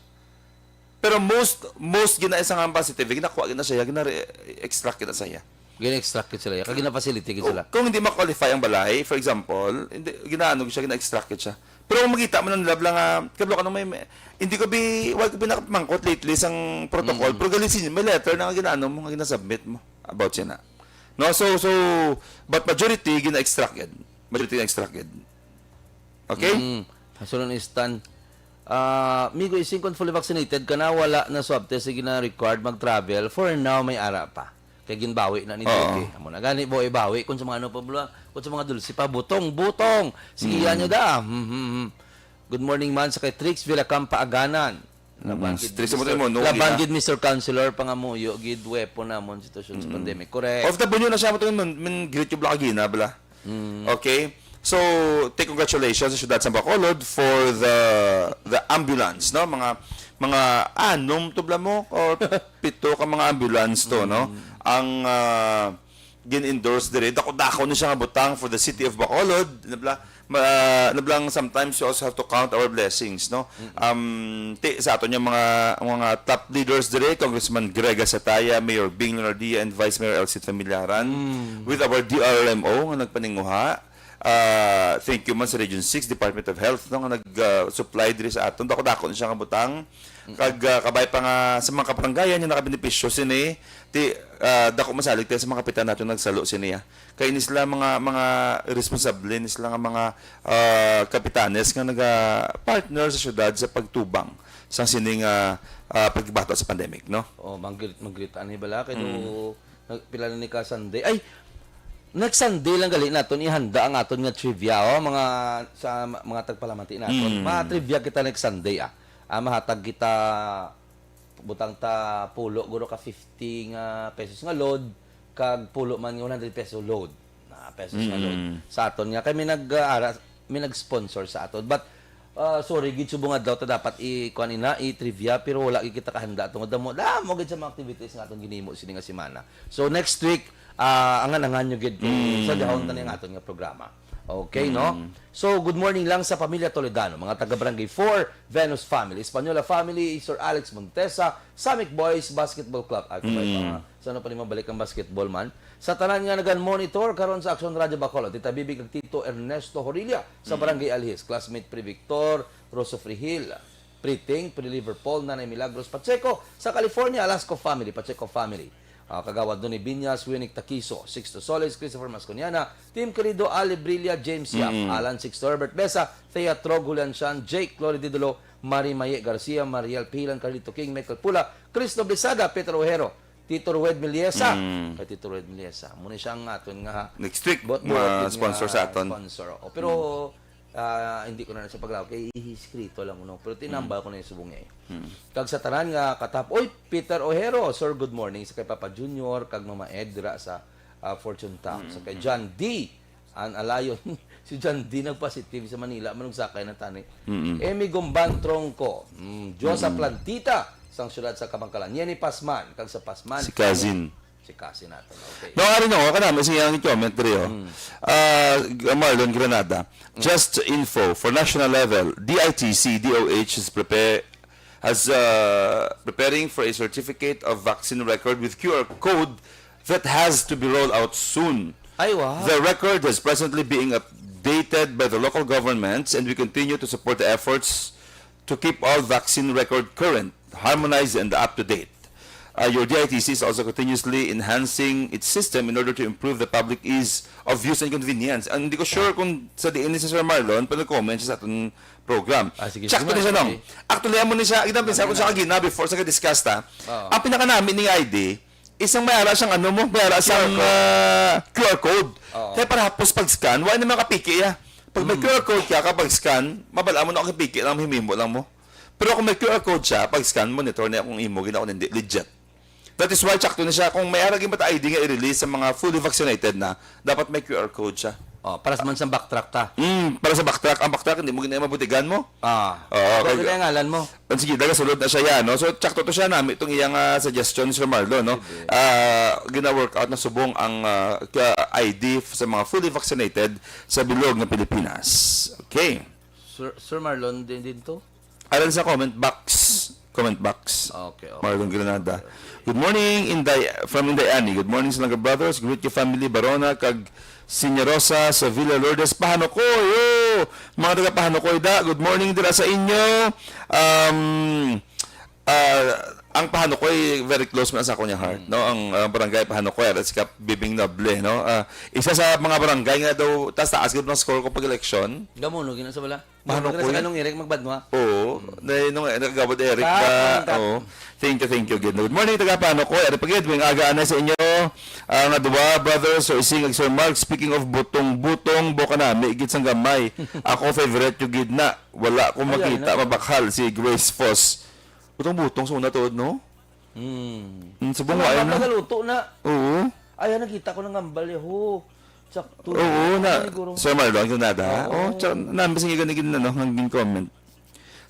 Pero most gina-isa nga positive, ginakuha gina siya, gina-extract gina siya. Gina-extract sila. Kag gina-facility sila. Kung hindi ma-qualify ang balay, for example, hindi ginaano siya, gina-extract siya. Pero kung makita mo ng lab lang kablo ka may hindi ko wag ko pinakapangkot lately sang protocol, pero galisin may letter na ginaano mo, nga gina-submit mo about siya na. No, so but majority gina-extract yan. Majority gina-extract yan. Okay? Sunod na stand. Migo ising kung fully vaccinated ka na, wala na swab test, sige na required mag-travel. For now, may ara pa. Kaya ginbawi na ni Duque. Amo na gani bo ibawi kung sa mga kung sa mga dulce pa butong. Sige yan nyo da. Good morning man sa kay Trix Villacam Paaganan. Trix mo mo no. Labangid Mr. Counselor pangamuyo gid weapon namon sitwasyon sa pandemic. Correct. Of the bunyo na siya mo to min greet you blakagina bala. Okay? So, take congratulations sa syudad sa Bacolod for the ambulance, no? Mga anom tubla mo or pito ka mga ambulance to, no? Ang gin-endorse dire dako ni siya nga butang for the city of Bacolod. Nablang sometimes you also have to count our blessings, no? Sa ato niya mga top leaders dire, Congressman Grega Sataya, Mayor Bing Leonardia, and Vice Mayor Elcid Familiaran, with our DRMO nga nagpaningguha. Thank you man sa Region 6 Department of Health no nga nag-supply diri sa aton dako ni siya nga butang kag kabay pa nga sa mga kabaranggayan nga nakabenepisyo sini dako masalig tayo sa mga kapitan nato nagsalo sini kay ni sila mga responsable ni sila nga mga kapitanes nga naga-partner sa syudad sa pagtubang sa sining pagbato sa pandemic, no? Magrit ani bala kay pila na ni ka Sunday. Ay, next Sunday lang gali naton ihanda ang aton nga trivia sa mga tagpalamati naton. Ma-trivia kita next Sunday mahatag kita butang ta pulo guro ka 50 nga pesos nga load kag pulo man nga 100 peso load na pesos nga load sa aton nga kay may nag-sponsor sa aton but sorry gid subong adlaw ta dapat i-kuan i-trivia pero wala gid kita kahanda tungod damo gid sa mga activities nga aton ginhimo sini nga semana. So next week angan-angan nyo gid sa dahon ta nga aton nga programa. Okay, no? So, good morning lang sa pamilya Toledano, mga taga-barangay 4, Venus Family, Española Family, Sir Alex Montesa, Samic Boys Basketball Club. Sana pa rin mabalik ang basketball man. Sa tanan nga nagan-monitor, karon sa Action Radio Bacolod, Tita Bibi kag Tito Ernesto Horilla, sa Barangay Alhis, classmate Pri Victor, Rosso Frihil, Priting, Pri Liverpool, Nanay Milagros Pacheco, sa California, Alasco Family, Pacheco Family. Kagawad Doni Binyas, Winnick Taquiso, Sixto Soles, Christopher Masconiana, Tim Querido, Ali Brilla, James Yap, Alan Sixto, Herbert Besa, Thea Trog, Julian Shan, Jake, Glory Didulo, Mari Maye Garcia, Mariel Pilan, Carlito King, Michael Pula, Cristo Blisada, Pedro Ojero, Tito Rued Miliesa, kay Tito Rued Miliesa. Muna siyang aton nga next week sponsor sa aton. Sponsor. Pero hindi ko na sa paglaw kay iskrito lang uno pero tinambal ko na yung subong niya kag sa tanan nga katap Peter Ojero, sir, good morning sa kay Papa Junior kag Mama Edra sa Fortune Town sa kay John D. An Alayon Si John D nagpositive sa Manila, manong sakay ng tani. Emi Gomban Tronco, Diyosa Plantita, sang syudad sa Kamangkalan. Yenny Pasman, kag sa Pasman. Si Kazin. Si Kasi natin. Okay. No, ari no, kana may siyang comment rio. Marlon Granada. Just info for national level, DITC DOH is preparing for a certificate of vaccine record with QR code that has to be rolled out soon. Ay, wow. The record is presently being updated by the local governments, and we continue to support the efforts to keep all vaccine record current, harmonized, and up to date. Your DITC is also continuously enhancing its system in order to improve the public ease of use and convenience. And hindi ko sure kung sa diin ni si Sir Marlon, pero comment siya sa atong program. Sige, Check sige, niya nung. sige. Actually, amo ni siya, kita sa kung sa kagina before sa ka-discuss ta. Ang pinaka namin ni ID, isang mayara siyang ano mo, mayara siyang QR code. Kaya para hapos pag-scan, wala naman kapiki ya. Pag may QR code ka, kapag scan, mabala mo na ako kapiki lang, himimo lang mo. Pero kung may QR code siya, pag-scan, monitor na akong imo, gina ako hindi, legit. That is why, check to na siya, kung may araging bata ID nga i-release sa mga fully vaccinated na, dapat may QR code siya. Para sa man sa backtrack ta. Para sa backtrack, ang backtrack, hindi mo ginaya mabutigan mo. Ano Okay. yung ngalan mo? Sige, sulod na siya yan, no? So, check to siya namin, itong iyang suggestion, Sir Marlon, no? Gina-workout na subong ang ID sa mga fully vaccinated sa bilog ng Pilipinas. Okay. Sir Marlon din to? Aral sa comment box. Okay. Marlon Granada. Good morning, from Indayani. Good morning sa mga brothers. Greet your family, Barona, kag Sinyarosa sa Villa Lourdes, Pahanokoy. Mga taga Pahanokoy da. Good morning dira sa inyo. Ang Pahanokoy very close man sa akong heart, no? Ang barangay Pahanokoy at sa Bibing Noble, no? Isa sa mga barangay nga daw taas gid ng score ko pag election. Gamono gina sa bala. Pahanokoy. Sa kanong Eric magbadma. Oo. Nung nagabot Eric oo. Thank you good. Good morning taga Pahanokoy. Ari pagid wing aga na sa inyo. Nga duwa brothers so ising Sir Mark, speaking of butong boka na may igit sang gamay. Ako favorite yung gid na. Wala akong makita mabakhal si Grace Foss. Butong sa una tuod, no? Subong wa na. Nagaluto na. Oo. Ay, nakita ko ng ambal ho. Sakto. Oo na. Siguro. Sir Marlon, Granada. Namin sa ganigin na, no? Hanggang comment.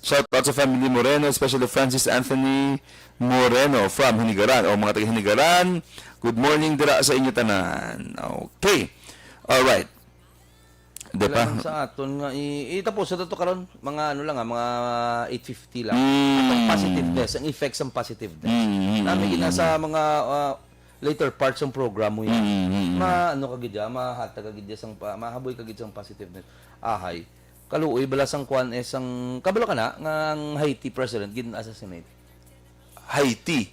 Shout out sa family Moreno, especially Francis Anthony Moreno from Hinigaran. O mga taga Hinigaran, good morning dira sa inyo tanan. Okay. Alright. Di Wala pa? nang sa aton nga tapos sa to karon mga ano lang mga 850 lang. Ang positiveness, ang effects ng positiveness. Namin gina sa mga later parts ng program mo yan. Ano ka gid mahatag ka gid sang mahaboy ka gid sang positiveness. Ahay. Kaluoy bala sang kwan sang kabalo kana nga ang Haiti president gid assassinate. Haiti.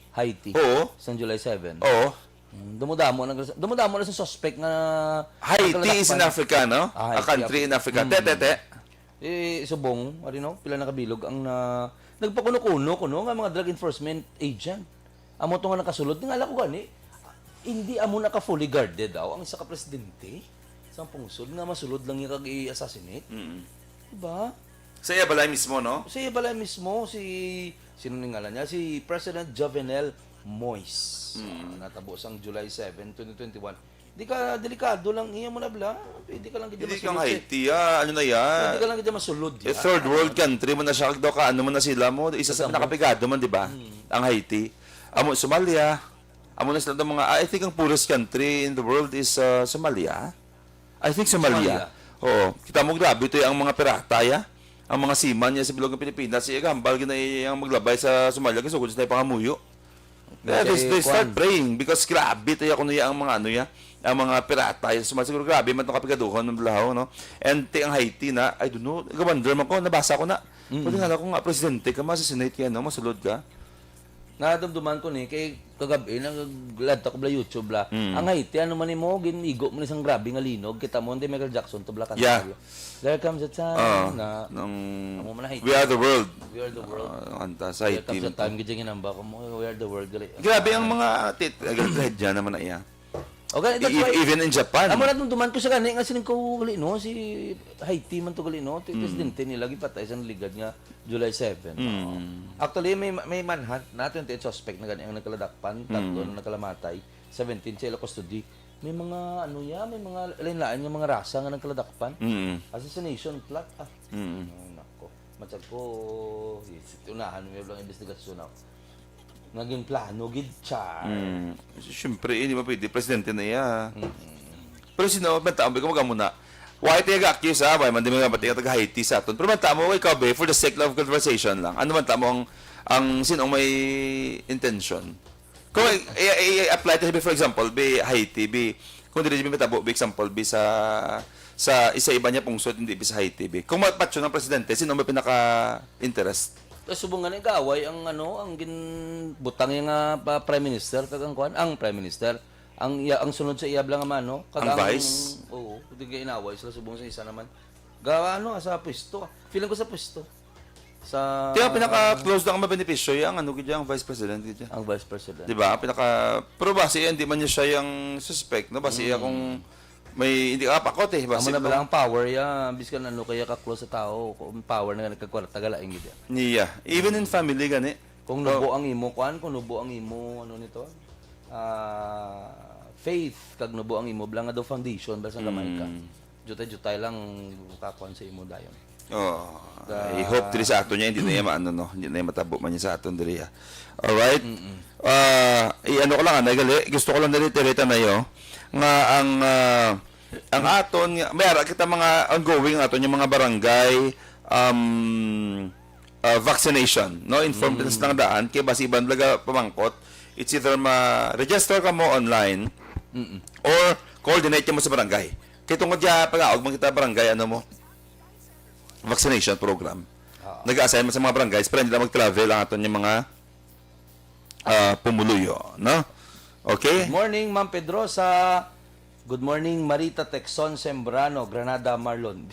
Oo. Sang July 7. Oo. Dumudamo na sa suspect nga Haiti is in Africa, no? A Haiti, country in Africa. Tete. Subong, pila nakabilog ang nagpakuno-kuno nga mga drug enforcement agent. Amo to nga nakasulod, ngala ko gani. Hindi amo naka fully guarded daw ang isa ka presidente. Sa pungsod nga masulod lang yung kag-i-assassinate. Diba? Sa iya balay mismo, no? Si balay mismo sino ning ngalan niya? Si President Jovenel Moise. Natabo sang July 7, 2021. Di ka delikado lang iya mo na bla. Pwede ka lang gid Hindi masulod. kang Haiti, ano na yan? Pwede ka lang gid masulod. Third world country mo na siya, daw ka, ano mo na sila mo, isa sa pinakapigado man, di ba? Ang Haiti. Amo, Somalia. Amo na sila ng mga, I think ang poorest country in the world is Somalia. I think Somalia. Oo. Kita mo, grabe ito ang mga pirata, ya. Ang mga seaman niya sa bilog ng Pilipinas, siya gambal ang maglabay sa Somalia kasi kung sila pangamuyo. They start praying because grabe ito kuno ang mga ang mga pirata siguro grabe man itong kapigaduhon ng lahaw, no? And ang Haiti na, I don't know, nag-wonder man ko, nabasa ko na. Pwede nga ko nga, presidente ka, masasinate yan, no? Masulod ka. Nadamduman ko ni kay kagabi naglad ko bla YouTube bla. Ang Haiti ano man mo ginigo mo isang grabe nga linog kita mo hindi Michael Jackson to bla kan. Yeah. There comes a time na Nung amo man Haiti. We Are the World. We are the world. Anta sa There Haiti. comes a time gid namba ko mo we are the world gali. Grabe ang mga agad dyan naman na iya. Okay, that's why Even in Japan. amo nadumduman ko sa gani nga sining ko gali no si Haiti man to gali no presidente nila gipatay sa ligad nga July 7. Actually may manhunt na 28 suspect na gani ang nakaladakpan, tatlo na nakalamatay, 17 sa ila custody. may mga ano ya, may mga lain-lain nga mga rasa nga nagkaladakpan. Assassination plot. Nako. Matsag ko, unahan mo yung investigasyon ako. Naging plano, gid siya. Siyempre, hindi mo pwede. Presidente na iya. Pero sino, banta mo, ikaw muna. Why tayo ga-accuse ha? Why man di mo nga pati taga-Haiti sa aton. Pero banta mo, ikaw ba, for the sake of conversation lang. Ano banta mo ang sinong may intention? Kung i-apply to for example, be Haiti, be kung dili mo matabo, be example, be sa isa iba niya pungsod, hindi be sa Haiti, be. Kung matpatso ng presidente, sino may pinaka-interest? Tapos subong nga ni gaway ang ano, ang ginbutang yung prime minister kagang kuan, ang prime minister. Ang sunod sa iyab lang naman, no? Ang vice? Oo, hindi ka inaway sila subong sa isa naman. Gawa ano, sa pwesto. Feeling ko sa pwesto. Sa Kaya pinaka-close lang ang mabenepisyo, yung ano, ang vice president, gidya. ang vice president. Diba? Pero base hindi man niya siya yung suspect, no? Base kung may hindi ka pakot eh. Base Amo na ba ang power ya, biskan ano kaya ka close sa tao, kung power na nagkakwarta galaing gid. niya. Even in family, gani. Kung nubo ang imo kuan, kung nubo ang imo ano nito? Faith kag nubo ang imo blang nga do foundation basta gamay ka. Jutay-jutay lang kakuan sa imo dayon. Oh, I hope diri sa ato niya hindi na niya maano no, hindi na niya matabo man niya sa aton diri. All right? I-ano ko lang nagali, gusto ko lang reiterate na yo nga ang aton mayara kita mga ongoing aton yung mga barangay vaccination, no? Informed lang daan kay basi iban laga pamangkot. It's either ma-register ka mo online or coordinate mo sa barangay. Kaya tungkol dyan, pag-aog mo kita barangay, ano mo, vaccination program. Nag-assign mo sa mga barangays para hindi lang mag-travel ang aton yung mga pumuluyo, no? Okay? Good morning, Ma'am Pedrosa. Good morning, Marita Texon Sembrano, Granada Marlon.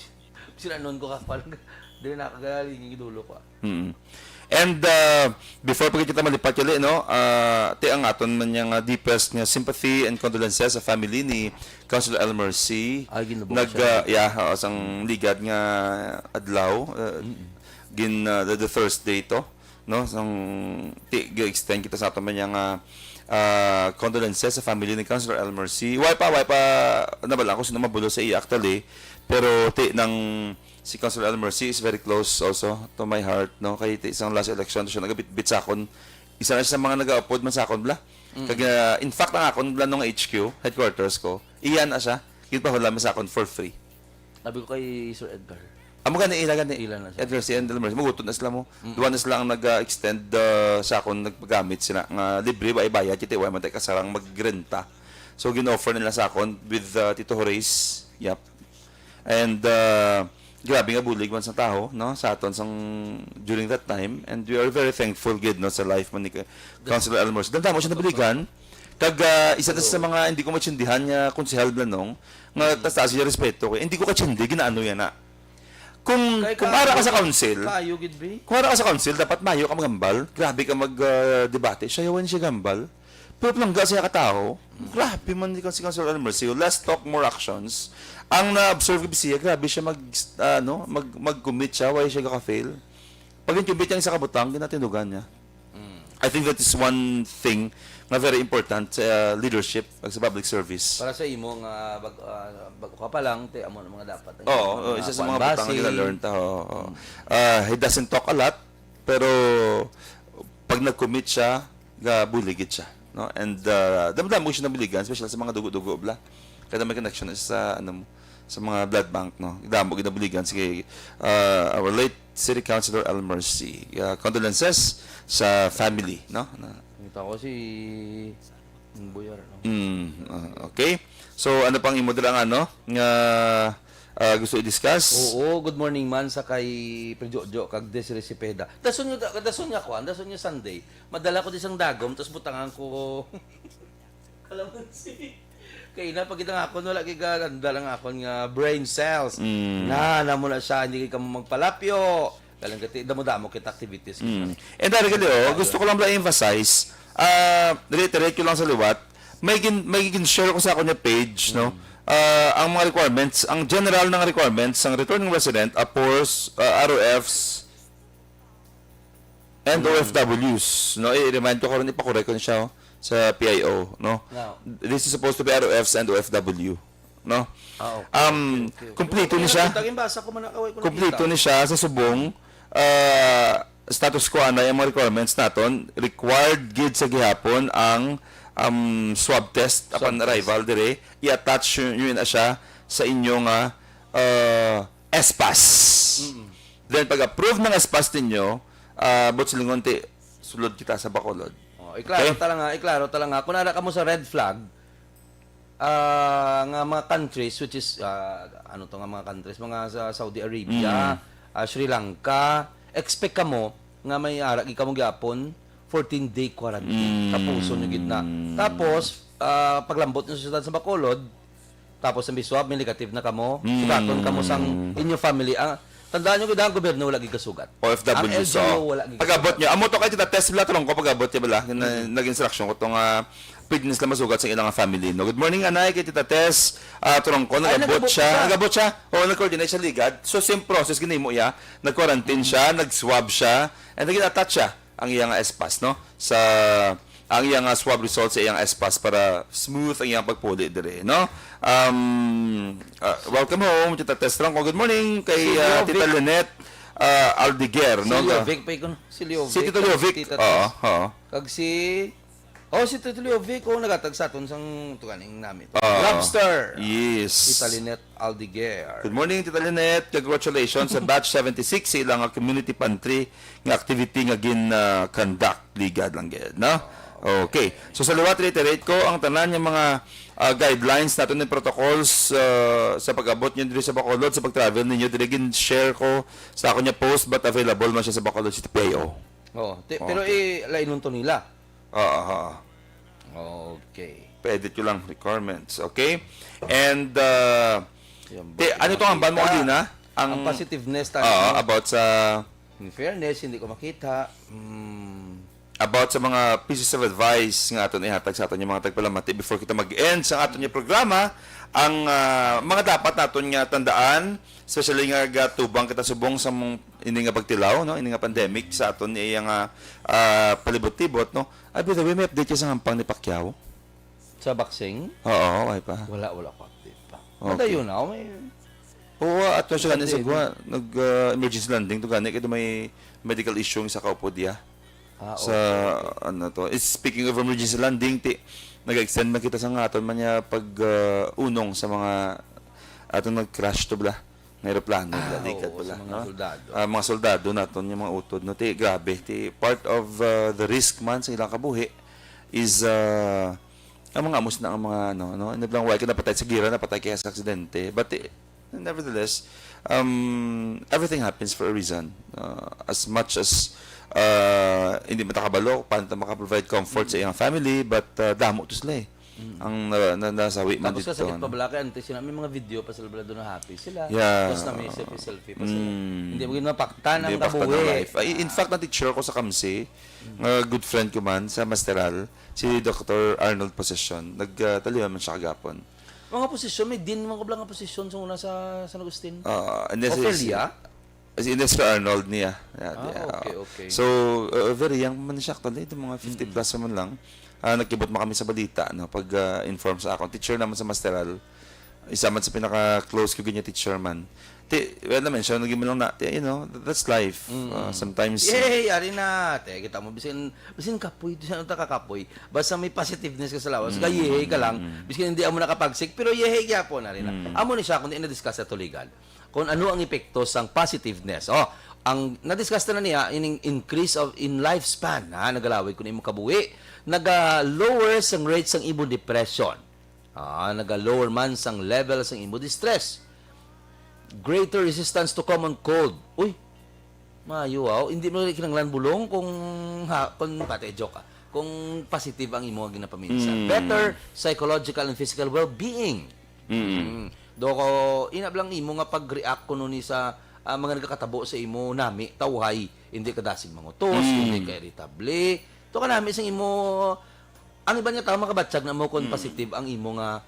Sinanon ko ka pala. Dili nakagaling yung idulo ko. And before pa kita malipat yun, no, ti ang aton man yung deepest nga sympathy and condolences sa family ni Councilor Elmer C. Ay, ginubok siya. Sang ligad nga adlaw, the Thursday to, no, sang extend kita sa aton man yung condolences sa family ni Councilor Elmer C. Why pa, nabala ko sino mabulo sa iya actually, pero si Councilor Elmer C is very close also to my heart, no? Kay isang last election siya nagabit-bit sa akon. Isa na siya sa mga nag-upload man sa akon bla. Kag in fact ang akon bla nung HQ, headquarters ko, iyan na siya. Gid pa hula sa akon for free. Sabi ko kay Sir Edgar. Amo gani ilan na siya. Edgar C. Elmer, mugutot na sila mo. Duwa na sila ang nag-extend sa akon nagpagamit sila nga libre ba ibayad kiti way man tay kasarang magrenta. So gin-offer nila sa akon with Tito Horace. Yep. And grabe nga bulig man sa tao, no, sa aton during that time, and we are very thankful gid no sa life man ni Councilor Elmer. Danda mo siya nabuligan kag isa ta sa mga hindi ko matsindihan nga konsehal blanong nga taas siya respeto kay hindi ko katsindi ginaano yan na. Kung para ka sa council, Kayo gid be. kung para ka sa council dapat mayo ka magambal, grabe ka mag-debate, siya yawan siya gambal. Pero plangga siya katao, grabe man ni Councilor Elmer. Less talk, more actions. Ang na-observe ko siya, grabe siya mag-commit siya, why siya ka-fail. Pag in-commit niya sa kabutang, ginatinugan niya. I think that is one thing na very important sa leadership sa public service. Para sa imo nga bago ka pa lang, amo na mga dapat. Oo, isa sa mga butang na learn ta. He doesn't talk a lot, pero pag nag-commit siya, buligid siya. No? And damdam mo siya nabiligan, especially sa mga dugo-dugo bla. Kada may connection sa sa mga blood bank, no. Damo ginabiligan sige our late City Councilor Elmer C. Condolences sa family, no. Kita ko si Buyar, no. Okay. So ano pang imo dira ano nga gusto i-discuss? Oo, good morning man sa kay Prejojo kag Desiree Cepeda. Dason niya Sunday. Madala ko disang dagom tapos butangan ko kalamansi. Kaya na pag itang ako wala kay ganda lang ako nga brain cells. Na mo na siya hindi ka mo magpalapyo. Kalang kati damo-damo kita activities. And dahil gusto ko lang emphasize, reiterate ko lang sa liwat, may share ko sa ako niya page, no? Ang mga requirements, ang general ng requirements ng returning resident, ROFs, and OFWs, no? I-remind ko rin, ipakorek ko na siya, sa PIO, no? Now. This is supposed to be ROFs and OFW, no? Okay. Kumpleto ni siya. Basa ko man nakaway ko Kumpleto ni siya sa subong. Status quo na yung mga requirements naton. Required gid sa gihapon ang swab test upon arrival dire. I-attach yun na siya sa inyong SPAS. Then pag approve ng SPAS ninyo, but silingon ti sulod kita sa Bacolod. Iklaro talaga. Kung nara ka mo sa red flag, nga mga countries, which is, ano to nga mga countries, mga sa Saudi Arabia, Sri Lanka, expect ka mo, nga may arag ka mo gyapon, 14-day quarantine. Kapuso nyo gitna. Tapos, paglambot nyo sa sa Bacolod, tapos ang biswab, may negative na kamo, sugaton kamo sang inyo family. Tandaan nyo, ang gobyerno wala gigasugat. OFW, ang so, LGU wala gigasugat. pag-abot nyo, amo to kayo test bala, talong ko, pag-abot nyo bala, nag-instruction ko itong fitness na masugat sa ilang family. No? Good morning, anay, kay Tita Tess. Turong ko, nag-abot siya. Nag-abot siya. O, nag-coordinate siya ligad. So, same process, ganun mo iya. Nag-quarantine siya, nag-swab siya, and nag-attach siya ang iyang SPAS, no? Sa ang iyang swab results sa iyang SPAS para smooth ang iyang pagpuli dire, no? Welcome home, Tita Tess. Turong ko, good morning kay Tita Lynette Aldiguer, no? Si Leovic. Si Tito Leovic. Oo. Kag si Tito Leovic ko nagatagsaton sang tuganing namin. Lobster. Yes. Tita Lynette Aldiguer. Good morning, Tita Lynette. Congratulations sa batch 76 sa ilang community pantry nga activity nga conduct ligad lang gid, no? Okay. So sa liwat reiterate ko ang tanan yung mga guidelines nato ng protocols sa pag-abot niyo diri sa Bacolod sa pag-travel ninyo diri gin share ko sa ako niya post but available man siya sa Bacolod City PIO. Pero lainun to nila. Okay. Pa-edit ko lang requirements, okay? And ano to ang ban mo kanina? Ang positiveness tayo. About sa in fairness, hindi ko makita. About sa mga pieces of advice nga aton ihatag sa aton yung mga tagpalamati before kita mag-end sa aton yung programa, ang mga dapat naton nga tandaan, especially nga gatubang kita subong sa ini nga pagtilaw, no, ini nga pandemic sa aton iya nga palibot-tibot, no. Ay, by the way, may update sa hampang ni Pacquiao. Sa boxing? Oo, ay pa. Wala ko update pa. Okay. Padayon na, may... Oo, at siya ganin sa gwa, nag-emergency landing to gani, kaya may medical issue sa kaupo diya. Okay. Sa, ano to, speaking of emergency landing, nag-extend man kita sa nga aton man niya unong sa mga aton nag-crash to bla ng aeroplano likat pala, sa mga no? soldado. Mga soldado naton yung mga utod no, grabe, part of the risk man sa ilang kabuhi is ang mga amos na ang mga no, nablang way ka napatay sa gira, napatay kaya sa aksidente, but nevertheless, everything happens for a reason. As much as hindi matakabalo, paano makaprovide comfort sa iyang family, but damo to sila ang nasawi man dito. Tapos kasakit pa bala kaya sila, may mga video pa sila doon na happy sila. Yeah. Tapos na may selfie pa sila. Hindi mo ginapaktan ang kabuhi. In fact, na-teacher ko sa Kamsi, good friend ko man sa Masteral, si Dr. Arnold Possession. Nagtaliwan man siya kagapon. Mga posisyon, may din mga kablang nga posisyon sa una sa San Agustin. And then Ophelia? Si Dr. Arnold niya. Okay. So, very young man siya actually. Mga 50 plus naman lang. Nagkibot mo kami sa balita, no, pag-inform sa ako. Teacher naman sa Masteral. Isa man sa pinaka-close ko ganyan teacher man. Well naman siya, naging mo lang na, that's life. Sometimes... Yay! Ari na! Kita mo, bisin kapoy, siya nung kakapoy. Basta may positiveness ka sa lawas, kaya yehey ka lang, bisin hindi mo nakapagsik, pero yehey kaya po na rin na. Amo ni siya, kung na-discuss sa tuligan, kung ano ang epekto sang positiveness. Ang na-discuss na niya, increase in lifespan, nagalaway kung imong kabuhi, naga-lower sang rates sang imo depression, naga-lower man sang level sang imo distress, greater resistance to common cold. Uy, mayo hindi mo kinanglan bulong kung pati joke ka. Kung positive ang imo ginapaminsan. Better psychological and physical well-being. Doko inablang imo nga pag-react kuno ni sa mga nagkakatabo sa imo nami tawhay, hindi ka dasig mangutos, hindi ka irritable. To ka nami sang imo ang iba niya tao makabatsag na mo kung positive ang imo nga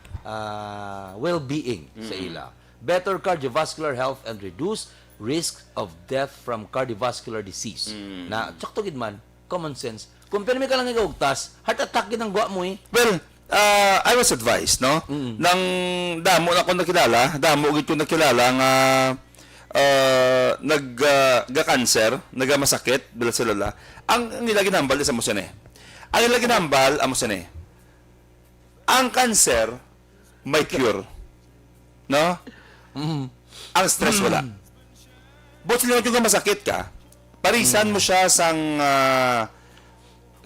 well-being sa ila. Better cardiovascular health and reduce risk of death from cardiovascular disease. Na, tsakto gid man, common sense. Kung permi ka lang igugtas, heart attack gid ang gwa mo eh. Well, I was advised, no? Nang damo na ko nakilala, damo gid ko nakilala nga nagga-cancer, nagga-masakit bila sila. Ang nila ginambal is amo siya. Ang nila ginambal amo siya. Ang cancer may cure. No? Ang stress wala. But sila yung masakit ka, parisan mo siya sang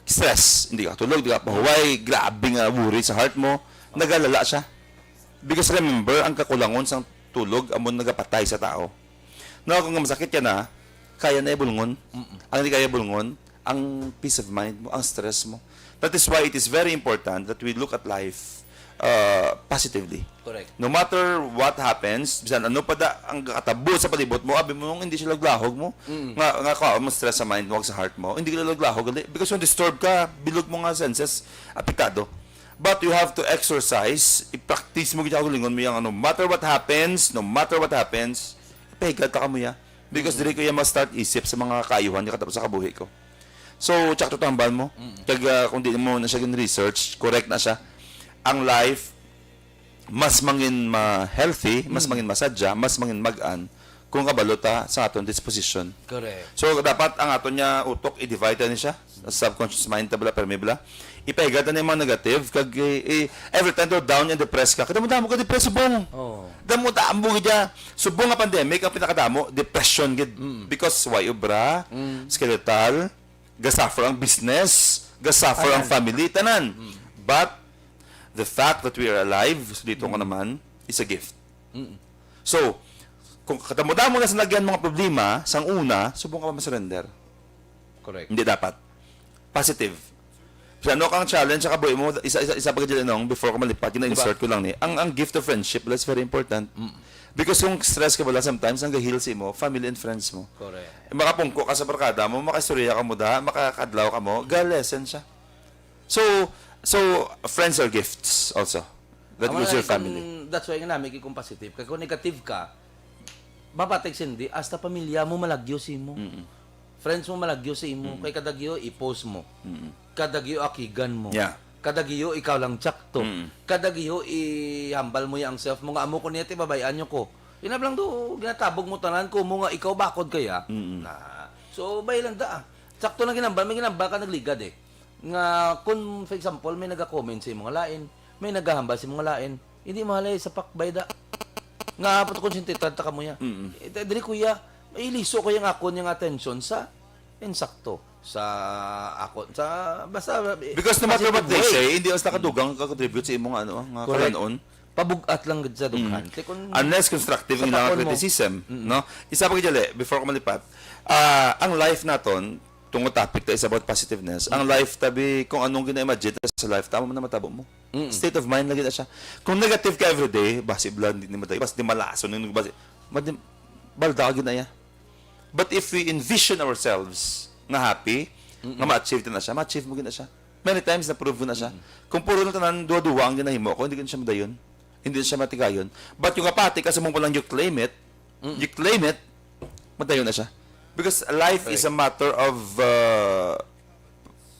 stress. Hindi ka tulog, hindi ka pahuway, grabe nga worry sa heart mo, nagalala siya. Because remember, ang kakulangon sang tulog, amon nagapatay sa tao. No, kung masakit ka na, kaya na ibulngon. Ang hindi kaya ibulngon, ang peace of mind mo, ang stress mo. That is why it is very important that we look at life positively. Correct. No matter what happens, bisan ano pa da ang katabo sa palibot mo, abi mo hindi siya laglahog mo. Nga ka mo stress sa mind mo, sa heart mo. Hindi ka laglahog because when disturbed ka, bilog mo nga senses, apektado. But you have to exercise, i-practice mo gid lingon mo yang ano, no matter what happens, ipahigat ka mo ya. Because dili ko ya ma-start isip sa mga kaayuhan nga katapos sa kabuhi ko. So, tsak to tambal mo. Kag kung di mo na siya research, correct na siya. Ang life mas mangin ma-healthy, mas mangin masadya, mas mangin magaan kung kabalota sa aton disposition. Correct. So dapat ang aton niya utok i-divide ni siya sa subconscious mind tabla permibla. Ipahigat na yung mga negative kag every time you're down and depressed ka. Kadamo ka depressed subong. Oh. Damo gid ya. Subong nga pandemic ang pinakadamo depression gid because why obra, skeletal, gasuffer ang business, gasuffer ang family tanan. But the fact that we are alive, so dito ko naman, is a gift. So, kung katamudamo na sa nagyan mga problema, sang una, subong ka pa ma-surrender. Correct. Hindi dapat. Positive. So, ano kang challenge sa kabuhi mo, isa pa ka nung before ko malipat, insert ko lang ni. Ang gift of friendship, that's very important. Because kung stress ka wala sometimes, ang gahil si mo, family and friends mo. Correct. Makapungko ka sa barkada mo, makastorya ka mo makakadlaw ka mo, ga-lesson siya. So, friends are gifts also. That goes your family. That's why nga namin kung positive. Kaya kung negative ka, babatek sindi, hasta pamilya mo malagyo si mo. Friends mo malagyo si mo. Kay kadagyo, i-post mo. Kadagyo, akigan mo. Yeah. Kadagyo, ikaw lang tsakto. Kadagyo, ihambal mo yung self mo. Nga amo ko niya, babayaan nyo ko. Inab lang do, ginatabog mo tanan ko mo nga, ikaw bakod kaya. So, bay lang da. Tsakto na ginambal, may ginambal ka nagligad eh. Nga, kung for example, may nag-comment sa mga lain, may naghahambal sa mga lain, hindi mahalay sa pakbayda. Nga, pato konsentrata ka mo ya. Dili kuya, iliso ko yung ako niyang attention sa insakto. Sa ako, sa, basta, Because no matter what they say, hindi os nakadugang ka-contribute sa imong nga kalanon. Pabugat lang gid sa dughan. Unless constructive Sa ang ilang pakon mo. criticism. No? Isa pa kajali, before ko malipat, ang life naton, tungod topic ta is about positiveness. Ang life tabi kung anong gina-imagine sa life tama mo na matabo mo. State of mind lagi na siya. Kung negative ka everyday, basi blood hindi matay. Basi di malaso nung basi. Balda ka ginaya. But if we envision ourselves na happy, nga ma-achieve na siya, ma-achieve mo gina siya. Many times na prove na siya. Kung puro na tanan duwa-duwa ang ginahimo ko, hindi ka siya madayon. Hindi siya matigayon. But yung kapati kasi mo lang you claim it, madayon na siya. Because life is a matter of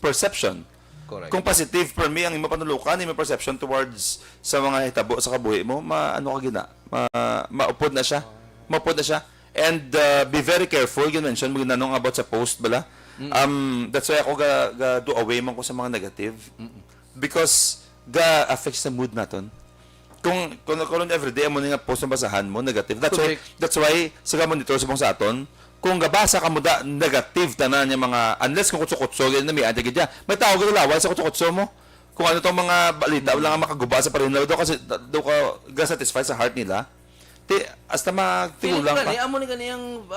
perception. Correct. Kung positive for me ang imo panulukan, imo perception towards sa mga hitabo sa kabuhi mo, ano ka gina? Maupod na siya. Maupod na siya. And be very careful, you mentioned mo ginanong about sa post bala. That's why ako ga do away man ko sa mga negative. Because ga affects sa mood naton. Kung everyday mo nga post na basahan mo negative. That's why sa monitor sa aton, kung gabasa ka mo da negative tanan yung mga unless kung kutso-kutso na may anti gid may tao gid laway sa kutso-kutso mo kung ano tong mga balita wala nga makaguba sa parinlaw daw kasi daw ka ga-satisfy sa heart nila hasta magtigulang pa amo ni kaniyang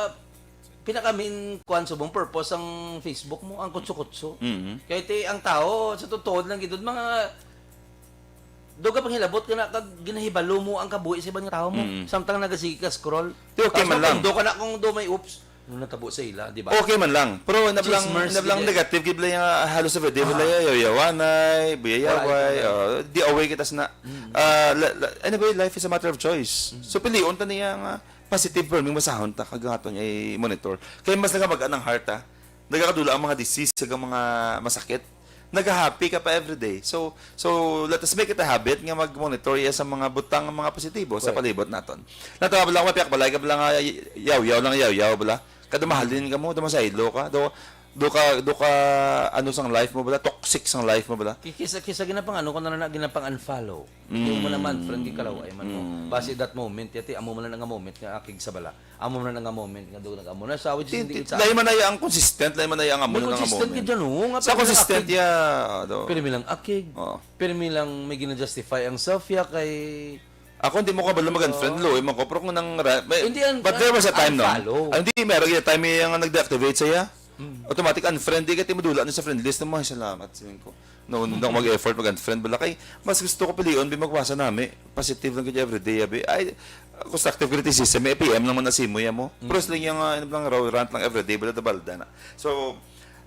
pinaka-main kuan subong purpose ang Facebook mo ang kutso-kutso. Kaya ang tao sa totoo lang gid mga doga pang hilabot kana kag ginahibalo mo ang kabuhi sa ibang tao mo samtang nagasige ka scroll. Okay man lang. Do kana kung do may oops nung natabo sa ila, di ba? Okay man lang. Pero nablang negative gid lang halos sa video wala yawanay, buyayaway, di away kita na. Anyway, life is a matter of choice. So pilion ta niya nga positive per ming masahon ta kagaton ay monitor. Kay mas nagamagaan ang heart ha. Nagakadula ang mga disease sa mga masakit. Nag-happy ka pa everyday. So let us make it a habit nga mag-monitor sa mga butang mga positibo sa palibot naton. Natawa bala ko mapiyak balay ka bala nga yaw lang yaw bala. Kada mahalin ka mo, dumasaylo ka. Do ka ano sang life mo bala, toxic sang life mo bala. Kisa ginapang ano ko na ginapang unfollow. Yung mo naman friend gikalaw ay man mo. Base that moment yati amo man na nga moment nga akig sa bala. Amo man na nga moment nga dugag amo na sa which is hindi sa. Lain man ay ang consistent, lain man ay ang amo nga consistent moment. ka dyan, nga Sa consistent ya do. Pero mi lang akig. Oo. Pero mi lang may gina-justify ang self ya kay Ako hindi mo ka bala mag-unfriend lo, man ko pero kung nang Hindi yan, but there was a time no. unfollow. Hindi meron yung time yung nag-deactivate saya. Automatic unfriend di ka timudula na sa friend list mo salamat sabihin ko. No mag-effort mag-unfriend bala kay mas gusto ko pilion bi magwasa nami. Positive lang kay everyday abi. Ay constructive criticism may PM lang man na simo ya mo. Pero lang yung ano lang raw rant lang everyday bala balda na. So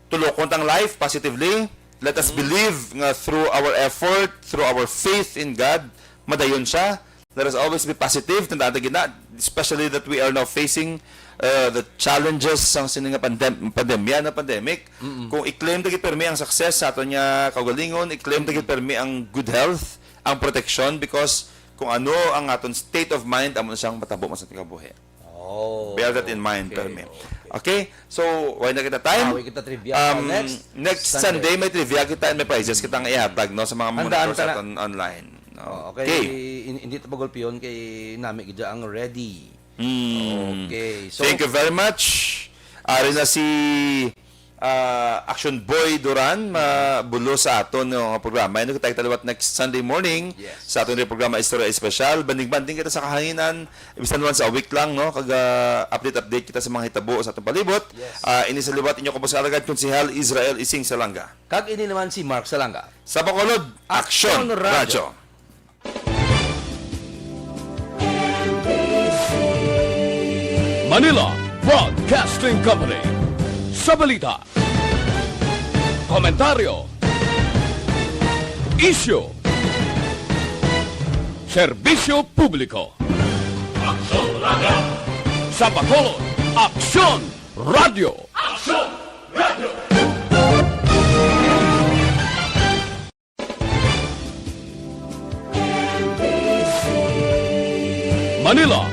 tulokon tang life positively. Let us believe nga through our effort, through our faith in God, madayon siya. Let us always be positive tandaan gina, especially that we are now facing the challenges sang sininga pandemya na pandemic. Kung i-claim dagit permi ang success sa ato niya kaugalingon, i-claim dagit permi ang good health, ang protection because kung ano ang aton state of mind amo siyang matabo mas ating kabuhi. Oh. Bear that in mind permi. Okay? So, why na kita time? Away kita trivia. Next Sunday may trivia kita and may prizes kita ang ihatag no sa mga Handaan monitors ka na. aton online. No? Okay. Hindi ta bagol piyon kay nami gidya ang ready. Okay. So Thank you very much. Ari na si Action Boy Duran bulo sa aton ng programa. Ino kita talawat next Sunday morning sa aton programa Istorya Espesyal. Banding-banding kita sa kahanginan. Ibisan naman sa week lang no kag update kita sa mga hitabo sa atong palibot. Ini sa liwat inyo ko sa alagad konsehal Israel Ising Salanga. kag ini naman si Mark Salanga. Sa Bacolod, Action Action Radio. Radio. Manila Broadcasting Company. Sa balita, komentaryo, isyu, serbisyo publiko. Sa Bacolod, Aksyon Radio. Manila